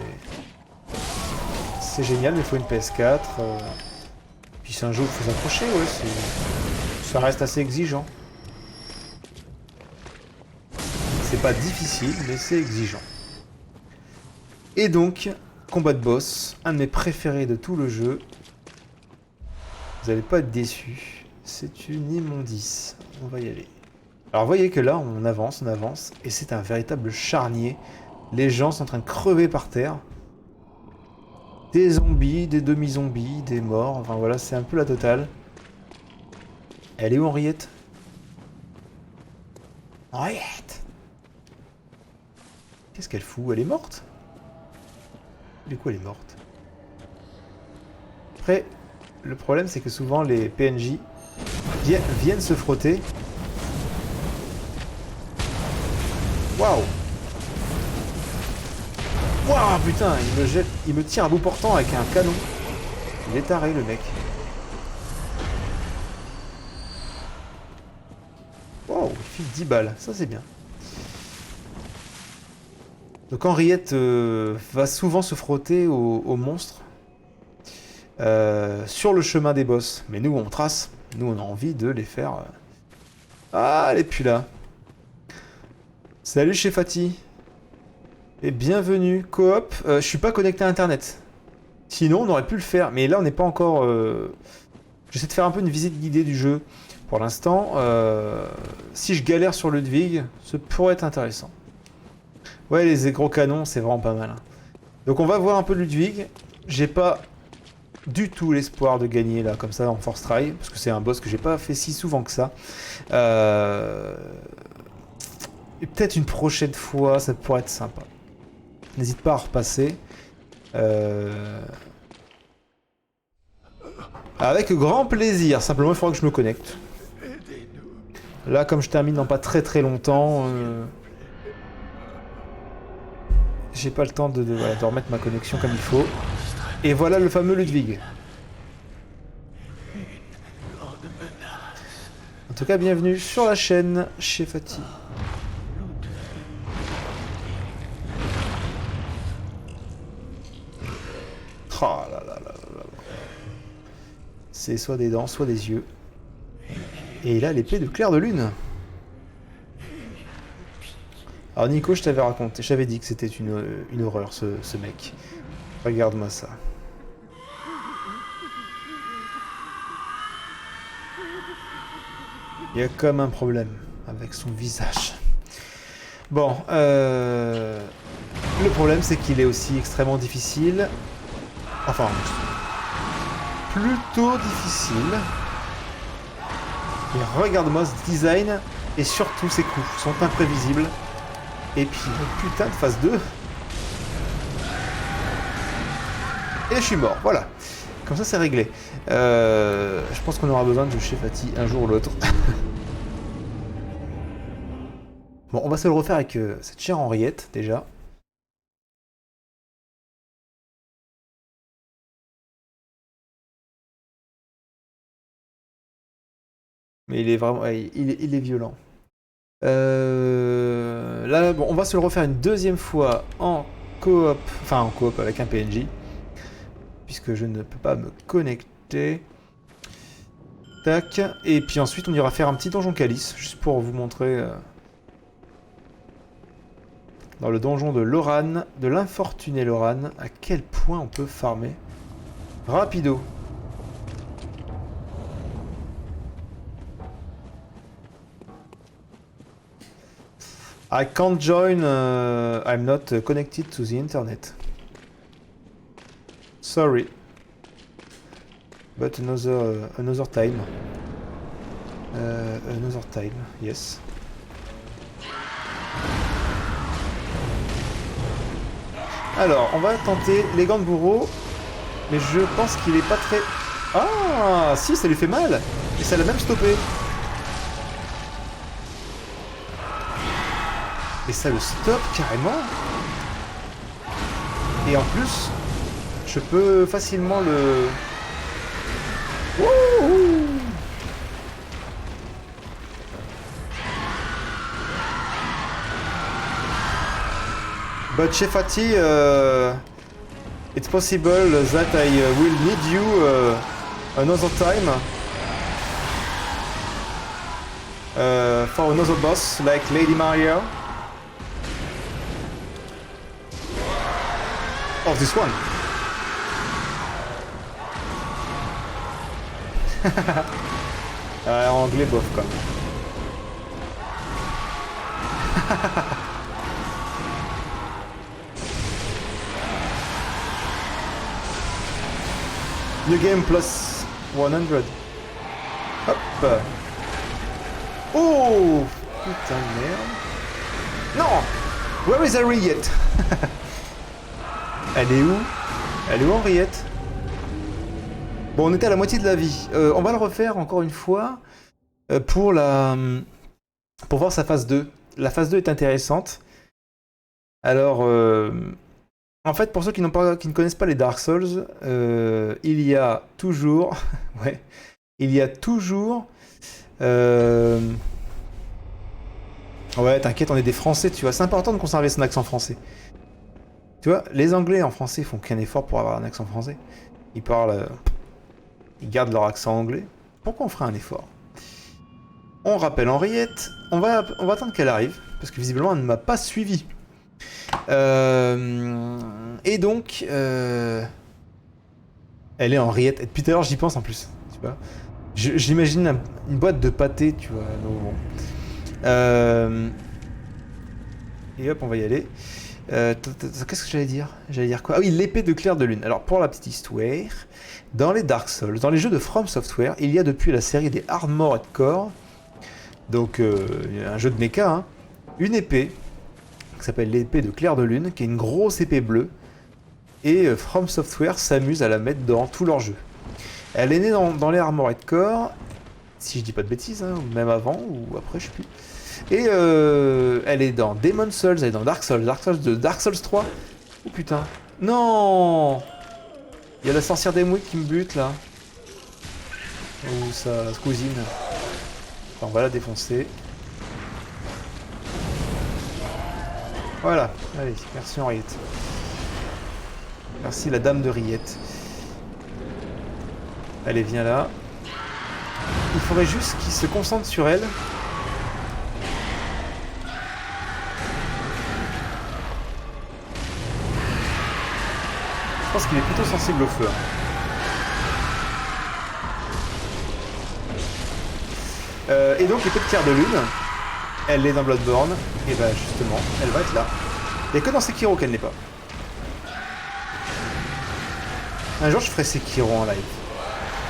génial, mais il faut une PS4. Puis c'est un jeu où il faut s'accrocher, ouais, ça reste assez exigeant. C'est pas difficile, mais c'est exigeant. Et donc, combat de boss, un de mes préférés de tout le jeu. Vous n'allez pas être déçus. C'est une immondice. On va y aller. Alors vous voyez que là, on avance, et c'est un véritable charnier. Les gens sont en train de crever par terre. Des zombies, des demi-zombies, des morts, enfin voilà, c'est un peu la totale. Elle est où Henriette? Henriette! Qu'est-ce qu'elle fout? Elle est morte? Du coup, elle est morte. Après, le problème c'est que souvent les PNJ viennent se frotter. Waouh! Waouh, putain, il me tire à bout portant avec un canon. Il est taré, le mec. Waouh, il file 10 balles, ça c'est bien. Donc Henriette va souvent se frotter aux monstres sur le chemin des boss. Mais nous, on trace. Nous, on a envie de les faire... Ah, elle est plus là. Salut chez Fatih. Et bienvenue, coop. Je suis pas connecté à internet. Sinon, on aurait pu le faire. Mais là, on n'est pas encore... J'essaie de faire un peu une visite guidée du jeu. Pour l'instant, si je galère sur Ludwig, ça pourrait être intéressant. Ouais, les gros canons, c'est vraiment pas mal. Donc on va voir un peu Ludwig. J'ai pas du tout l'espoir de gagner là, comme ça, en Force Try. Parce que c'est un boss que j'ai pas fait si souvent que ça. Et peut-être une prochaine fois, ça pourrait être sympa. N'hésite pas à repasser. Avec grand plaisir. Simplement, il faudra que je me connecte. Là, comme je termine dans pas très très longtemps, j'ai pas le temps de remettre ma connexion comme il faut. Et voilà le fameux Ludwig. En tout cas, bienvenue sur la chaîne chez Fatih. Oh là là là là là. C'est soit des dents, soit des yeux. Et il a l'épée de Clair de Lune. Alors Nico, je t'avais raconté, j'avais dit que c'était une horreur ce mec. Regarde-moi ça. Il y a comme un problème avec son visage. Bon, le problème c'est qu'il est aussi extrêmement difficile. Enfin, plutôt difficile. Et regarde-moi ce design et surtout ses coups sont imprévisibles. Et puis, putain de phase 2. Et je suis mort, voilà. Comme ça, c'est réglé. Je pense qu'on aura besoin de Shefati un jour ou l'autre. Bon, on va se le refaire avec cette chère Henriette, déjà. Mais il est vraiment... ouais, il est violent. Là, bon, on va se le refaire une deuxième fois en coop. Enfin, en coop avec un PNJ. Puisque je ne peux pas me connecter. Tac. Et puis ensuite, on ira faire un petit donjon calice. Juste pour vous montrer... dans le donjon de Loran, de l'infortuné Loran, à quel point on peut farmer. Rapido. I can't join, I'm not connected to the internet. Sorry. But another time. Another time, yes. Alors, on va tenter les gants de bourreau, mais je pense qu'il est pas très... Ah, si, ça lui fait mal. Et ça l'a même stoppé. Et ça le stoppe carrément. Et en plus, je peux facilement le... Wouhou! But Shefati, it's possible that I will need you another time for another boss like Lady Maria. Or this one. Anglais bof quand même. New game plus 100. Hop. Oh putain de merde. Non. Where is Henriette? Elle est où? Elle est où Henriette? Bon, on était à la moitié de la vie. On va le refaire encore une fois pour voir sa phase 2. La phase 2 est intéressante. Alors, en fait, pour ceux qui ne connaissent pas les Dark Souls, il y a toujours... ouais, il y a toujours... ouais, t'inquiète, on est des Français, tu vois. C'est important de conserver son accent français. Tu vois, les Anglais en français font qu'un effort pour avoir un accent français. Ils parlent... ils gardent leur accent anglais. Pourquoi on ferait un effort? On rappelle Henriette. On va attendre qu'elle arrive. Parce que visiblement, elle ne m'a pas suivi. Et donc... elle est Henriette. Et depuis tout à l'heure, j'y pense en plus. Tu vois, j'imagine une boîte de pâté, tu vois. Donc, bon. Et hop, on va y aller. Qu'est-ce que j'allais dire? J'allais dire quoi? Ah oui, l'épée de Clair de Lune. Alors, pour la petite histoire, dans les Dark Souls, dans les jeux de From Software, il y a depuis la série des Armored Core, donc un jeu de mecha, hein, une épée qui s'appelle l'épée de Clair de Lune, qui est une grosse épée bleue, et From Software s'amuse à la mettre dans tous leurs jeux. Elle est née dans les Armored Core, si je dis pas de bêtises, hein, même avant ou après, je sais plus. Et elle est dans Demon's Souls, elle est dans Dark Souls 2, Dark Souls 3. Oh putain. Non. Il y a la sorcière d'Emwick qui me bute là. Ou sa cousine. Enfin, on va la défoncer. Voilà. Allez, merci Henriette. Merci la dame de Riette. Allez, viens là. Il faudrait juste qu'il se concentre sur elle. Je pense qu'il est plutôt sensible au feu. Et donc l'épée de Clair de Lune, elle est dans Bloodborne, et bah justement, elle va être là. Il n'y a que dans Sekiro qu'elle n'est pas. Un jour je ferai Sekiro en live.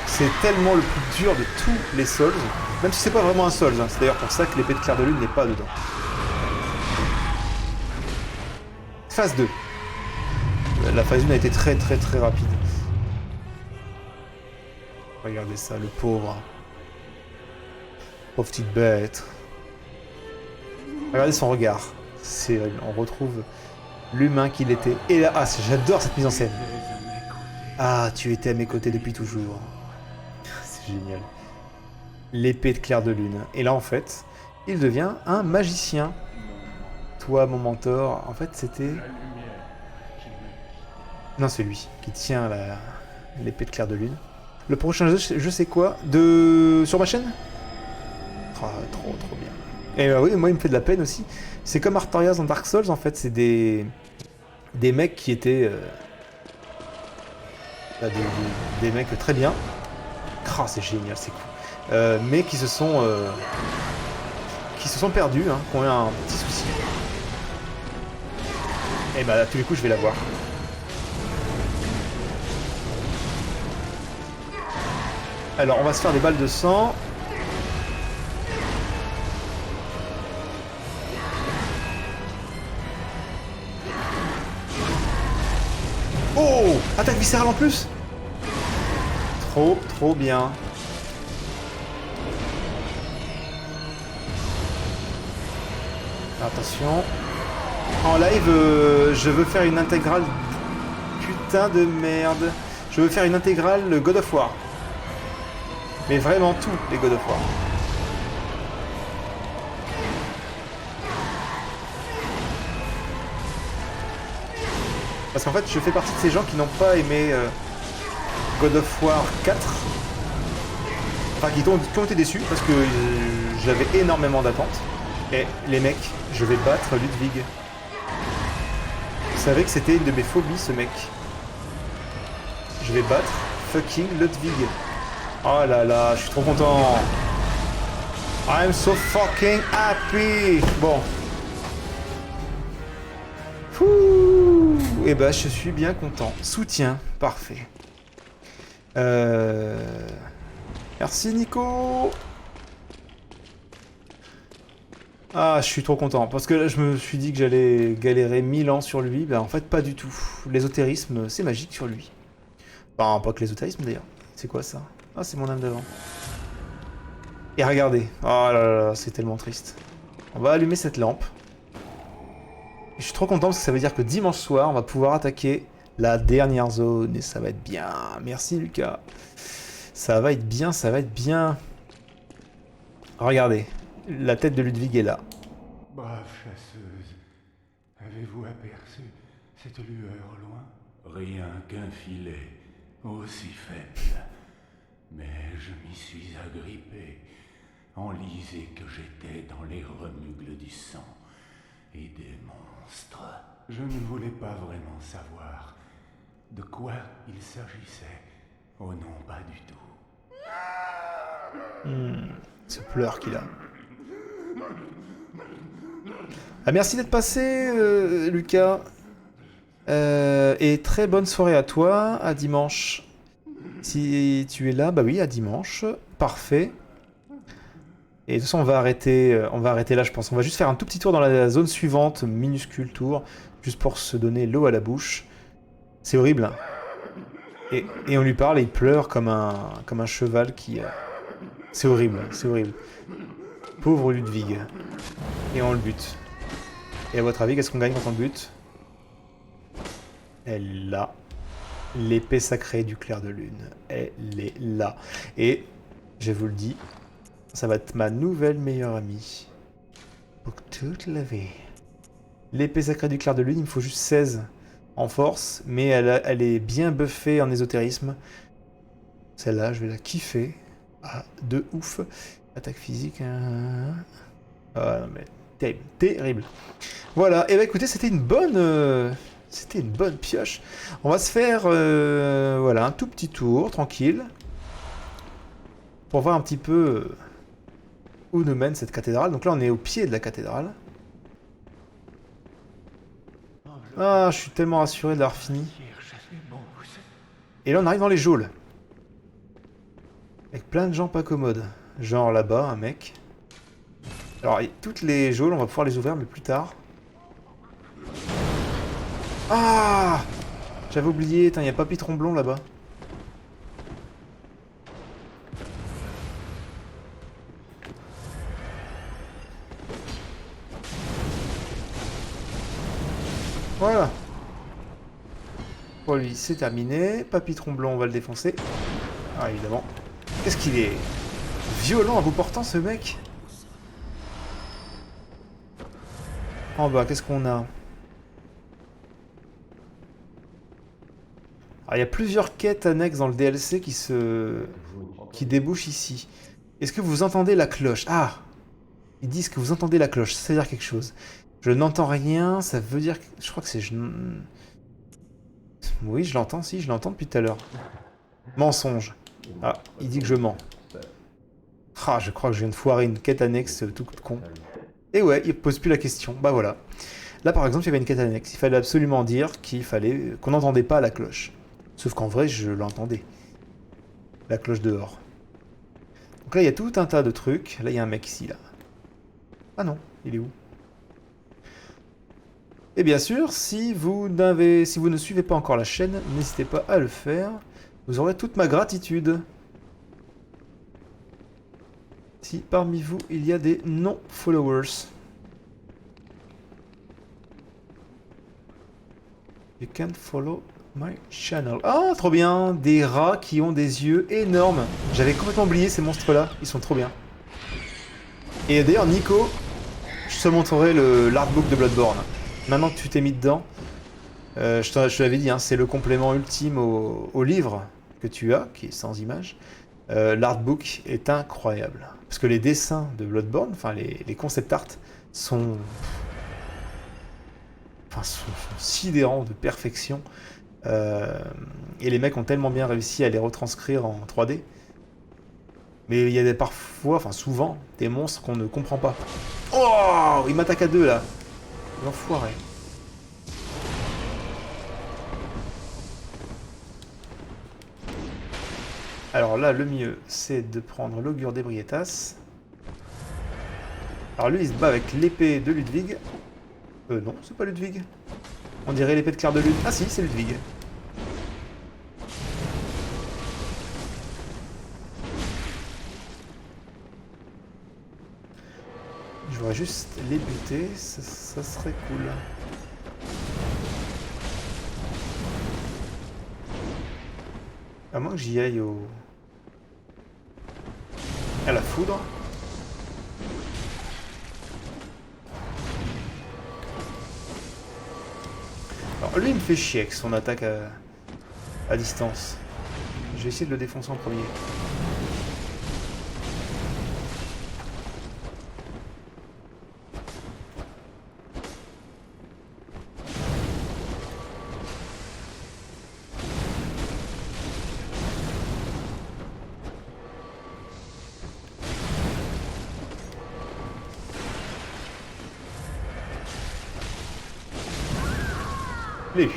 C'est tellement le plus dur de tous les Souls, même si c'est pas vraiment un Souls, hein. C'est d'ailleurs pour ça que l'épée de Clair de Lune n'est pas dedans. Phase 2. La phase 1 a été très rapide. Regardez ça, le pauvre. Pauvre petite bête. Regardez son regard. C'est, on retrouve l'humain qu'il était. Et là, ah, j'adore cette mise en scène. Ah, tu étais à mes côtés depuis toujours. C'est génial. L'épée de Clair de Lune. Et là, en fait, il devient un magicien. Toi, mon mentor, en fait, c'était... Non, c'est lui qui tient l'épée de Clair de Lune. Le prochain jeu, je sais quoi sur ma chaîne. Ah, trop bien. Et oui, moi, il me fait de la peine aussi. C'est comme Artorias dans Dark Souls, en fait. C'est des mecs qui étaient... des mecs très bien. Ah, c'est génial, c'est cool. Mais qui se sont perdus, hein, qui ont eu un petit souci. Et bah, à tous les coups, je vais la voir. Alors, on va se faire des balles de sang. Oh! Attaque viscérale en plus! Trop bien. Attention. En live, je veux faire une intégrale... Putain de merde. Je veux faire une intégrale God of War. Mais vraiment tous les God of War. Parce qu'en fait, je fais partie de ces gens qui n'ont pas aimé God of War 4. Enfin, qui ont été déçus parce que j'avais énormément d'attentes. Et les mecs, je vais battre Ludwig. Vous savez que c'était une de mes phobies, ce mec. Je vais battre fucking Ludwig. Oh là là, je suis trop content. I'm so fucking happy. Bon. Fouh. Et bah, je suis bien content. Soutien, parfait. Merci Nico. Ah, je suis trop content. Parce que là, je me suis dit que j'allais galérer 1000 ans sur lui. Ben, en fait, pas du tout. L'ésotérisme, c'est magique sur lui. Enfin, pas que l'ésotérisme d'ailleurs. C'est quoi ça? Ah, c'est mon âme d'avant. Et regardez. Oh là là, c'est tellement triste. On va allumer cette lampe. Et je suis trop content parce que ça veut dire que dimanche soir, on va pouvoir attaquer la dernière zone. Et ça va être bien. Merci Lucas. Ça va être bien, ça va être bien. Regardez. La tête de Ludwig est là. Brave chasseuse, avez-vous aperçu cette lueur au loin? Rien qu'un filet, aussi faible. Mais je m'y suis agrippé, enlisé que j'étais dans les remugles du sang et des monstres. Je ne voulais pas vraiment savoir de quoi il s'agissait. Oh non, pas du tout. Ce pleur qu'il a. Ah, merci d'être passé, Lucas. Et très bonne soirée à toi. À dimanche. Si tu es là, bah oui, à dimanche. Parfait. Et de toute façon, on va arrêter là, je pense. On va juste faire un tout petit tour dans la zone suivante, minuscule tour, juste pour se donner l'eau à la bouche. C'est horrible. Hein. Et on lui parle et il pleure comme un cheval qui... C'est horrible, c'est horrible. Pauvre Ludwig. Et on le bute. Et à votre avis, qu'est-ce qu'on gagne quand on le bute? Elle est là. L'épée sacrée du clair de lune. Elle est là. Et, je vous le dis, ça va être ma nouvelle meilleure amie. Pour toute la vie. L'épée sacrée du clair de lune, il me faut juste 16 en force. Mais elle est bien buffée en ésotérisme. Celle-là, je vais la kiffer. Ah, de ouf. Attaque physique. Ah non mais terrible, terrible. Voilà, et bah écoutez, c'était une bonne pioche. On va se faire voilà, un tout petit tour, tranquille. Pour voir un petit peu où nous mène cette cathédrale. Donc là on est au pied de la cathédrale. Ah, je suis tellement rassuré d'avoir fini. Et là on arrive dans les geôles. Avec plein de gens pas commodes. Genre là-bas, un mec. Alors, toutes les geôles, on va pouvoir les ouvrir, mais plus tard. Ah! J'avais oublié, il y a Papy Tromblon là-bas. Voilà. Pour lui, c'est terminé. Papitron blanc, on va le défoncer. Ah, évidemment. Qu'est-ce qu'il est violent à bout portant, ce mec. En bas, qu'est-ce qu'on a? Alors, il y a plusieurs quêtes annexes dans le DLC qui débouchent ici. Est-ce que vous entendez la cloche? Ah! Ils disent que vous entendez la cloche, ça veut dire quelque chose. Je n'entends rien, ça veut dire... Je crois que c'est... Oui, je l'entends, si, je l'entends depuis tout à l'heure. Mensonge. Ah, il dit que je mens. Ah, je crois que je viens de foirer une quête annexe tout con. Et ouais, il pose plus la question. Bah voilà. Là, par exemple, il y avait une quête annexe. Il fallait absolument dire qu'on n'entendait pas la cloche. Sauf qu'en vrai, je l'entendais. La cloche dehors. Donc là, il y a tout un tas de trucs. Là, il y a un mec ici, là. Ah non, il est où? Et bien sûr, si vous ne suivez pas encore la chaîne, n'hésitez pas à le faire. Vous aurez toute ma gratitude. Si parmi vous, il y a des non-followers. You can't follow my channel. Ah, trop bien! Des rats qui ont des yeux énormes. J'avais complètement oublié ces monstres-là. Ils sont trop bien. Et d'ailleurs, Nico, je te montrerai l'artbook de Bloodborne. Maintenant que tu t'es mis dedans, je te l'avais dit, hein, c'est le complément ultime au livre que tu as, qui est sans image. L'artbook est incroyable. Parce que les dessins de Bloodborne, enfin les concept art, sont sidérants de perfection. Et les mecs ont tellement bien réussi à les retranscrire en 3D. Mais il y a parfois, enfin souvent, des monstres qu'on ne comprend pas. Oh, il m'attaque à deux là. L'enfoiré. Alors là, le mieux, c'est de prendre l'augure d'Ebrietas. Alors lui, il se bat avec l'épée de Ludwig. Non, c'est pas Ludwig. On dirait l'épée de Claire de Lune. Ah si, c'est Ludwig. Je voudrais juste les buter, ça serait cool. À moins que j'y aille à la foudre. Alors lui il me fait chier avec son attaque à distance. Je vais essayer de le défoncer en premier. L'ai eu.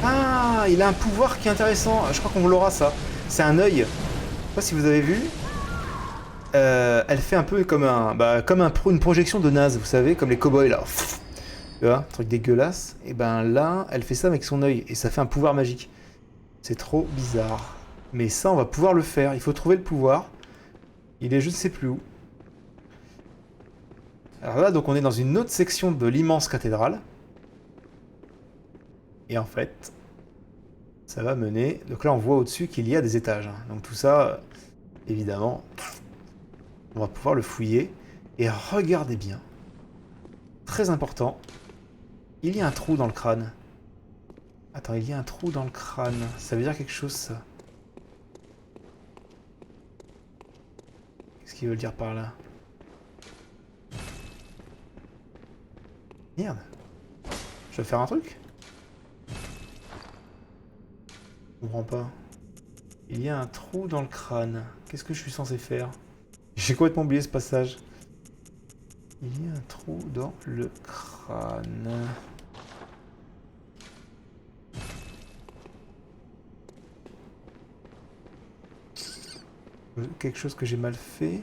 Ah, il a un pouvoir qui est intéressant. Je crois qu'on l'aura ça. C'est un œil. Je sais pas si vous avez vu. Elle fait un peu comme une projection de naze, vous savez, comme les cow-boys là. Tu vois, un truc dégueulasse. Et ben là, elle fait ça avec son œil et ça fait un pouvoir magique. C'est trop bizarre. Mais ça, on va pouvoir le faire. Il faut trouver le pouvoir. Il est je ne sais plus où. Alors là, donc on est dans une autre section de l'immense cathédrale. Et en fait, ça va mener... Donc là, on voit au-dessus qu'il y a des étages. Donc tout ça, évidemment, on va pouvoir le fouiller. Et regardez bien. Très important. Il y a un trou dans le crâne. Attends, il y a un trou dans le crâne. Ça veut dire quelque chose, ça. Qu'est-ce qu'il veut dire par là? Merde. Je dois faire un truc? Je comprends pas. Il y a un trou dans le crâne. Qu'est-ce que je suis censé faire? J'ai complètement oublié ce passage. Il y a un trou dans le crâne. Quelque chose que j'ai mal fait.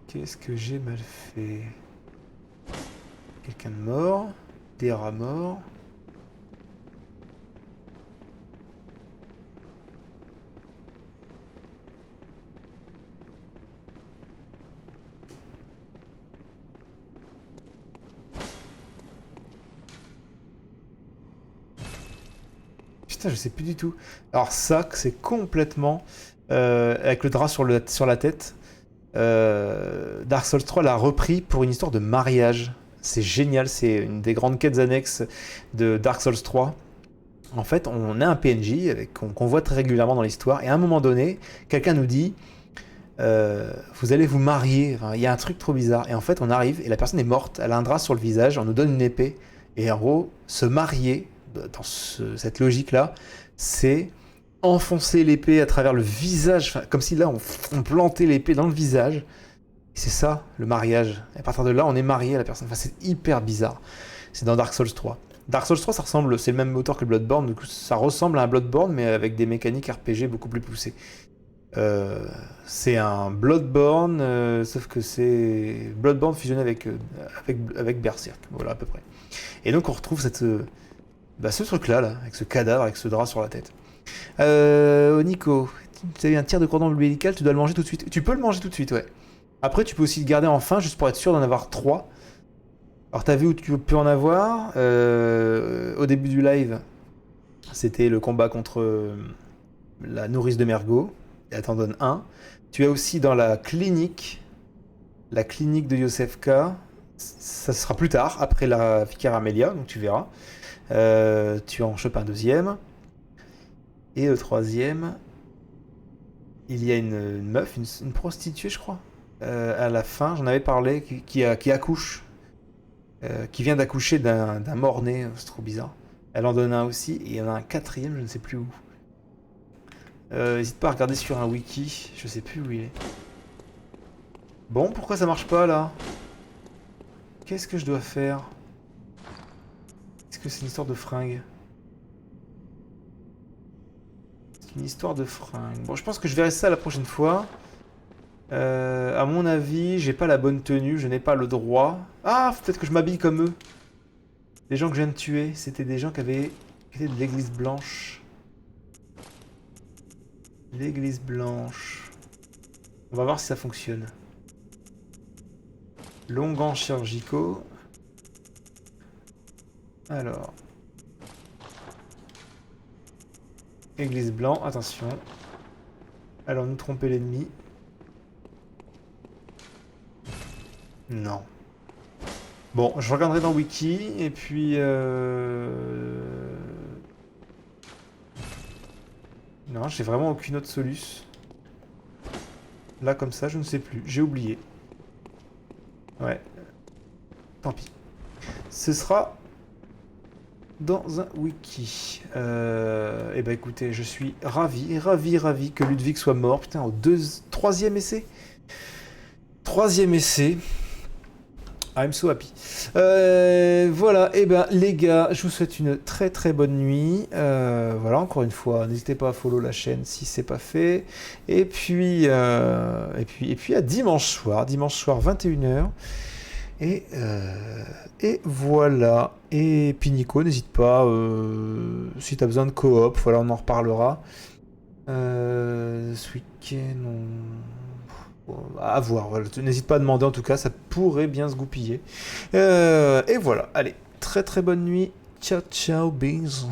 Qu'est-ce que j'ai mal fait? Quelqu'un de mort. Des rats morts. Putain, je sais plus du tout. Alors ça, c'est complètement... avec le drap sur la tête. Dark Souls 3 l'a repris pour une histoire de mariage. C'est génial, c'est une des grandes quêtes annexes de Dark Souls 3. En fait, on a un PNJ qu'on voit très régulièrement dans l'histoire, et à un moment donné, quelqu'un nous dit vous allez vous marier. Enfin, il y a un truc trop bizarre. Et en fait, on arrive, et la personne est morte, elle a un drap sur le visage, on nous donne une épée, et en gros, se marier, dans cette logique-là, c'est enfoncer l'épée à travers le visage, comme si là, on plantait l'épée dans le visage. Et c'est ça, le mariage. Et à partir de là, on est marié à la personne. Enfin, c'est hyper bizarre. C'est dans Dark Souls 3. Dark Souls 3, ça ressemble, c'est le même moteur que Bloodborne, du coup, ça ressemble à un Bloodborne, mais avec des mécaniques RPG beaucoup plus poussées. C'est un Bloodborne, sauf que c'est Bloodborne fusionné avec Berserk, voilà à peu près. Et donc on retrouve ce truc-là, là, avec ce cadavre, avec ce drap sur la tête. Nico, tu as eu un tir de cordon ombilical, tu dois le manger tout de suite. Tu peux le manger tout de suite, ouais. Après, tu peux aussi le garder en fin, juste pour être sûr d'en avoir 3. Alors, t'as vu où tu peux en avoir au début du live, c'était le combat contre la nourrice de Mergo. Elle t'en donne 1. Tu as aussi dans la clinique de Yosefka. Ça sera plus tard, après la Vicaire Amelia, donc tu verras. Tu en chopes un deuxième. Et le troisième, il y a une meuf, une prostituée, je crois. À la fin, j'en avais parlé, qui accouche. Qui vient d'accoucher d'un mort-né, c'est trop bizarre. Elle en donne un aussi, et il y en a un quatrième, je ne sais plus où. N'hésite pas à regarder sur un wiki, je sais plus où il est. Bon, pourquoi ça marche pas là? Qu'est-ce que je dois faire? Est-ce que c'est une histoire de fringue? C'est une histoire de fringue. Bon, je pense que je verrai ça la prochaine fois. À mon avis, j'ai pas la bonne tenue, je n'ai pas le droit. Ah, peut-être que je m'habille comme eux. Les gens que je viens de tuer, c'était des gens qui étaient de l'église blanche. L'église blanche. On va voir si ça fonctionne. Longan chirurgicaux. Alors. Église blanc, attention. Alors, nous tromper l'ennemi. Non. Bon, je regarderai dans Wiki, et puis... Non, j'ai vraiment aucune autre solution. Là, comme ça, je ne sais plus. J'ai oublié. Ouais. Tant pis. Ce sera dans un wiki. Eh ben écoutez, je suis ravi que Ludwig soit mort. Putain, au troisième essai. Troisième essai. I'm so happy. Voilà, et ben les gars, je vous souhaite une très très bonne nuit. Voilà, encore une fois, n'hésitez pas à follow la chaîne si c'est pas fait. Et puis à dimanche soir 21h. Et voilà. Et puis Nico, n'hésite pas si t'as besoin de coop, voilà, on en reparlera. Ce week-end, à voir, voilà. N'hésite pas à demander, en tout cas, ça pourrait bien se goupiller. Et voilà, allez, très très bonne nuit. Ciao, ciao, bisous.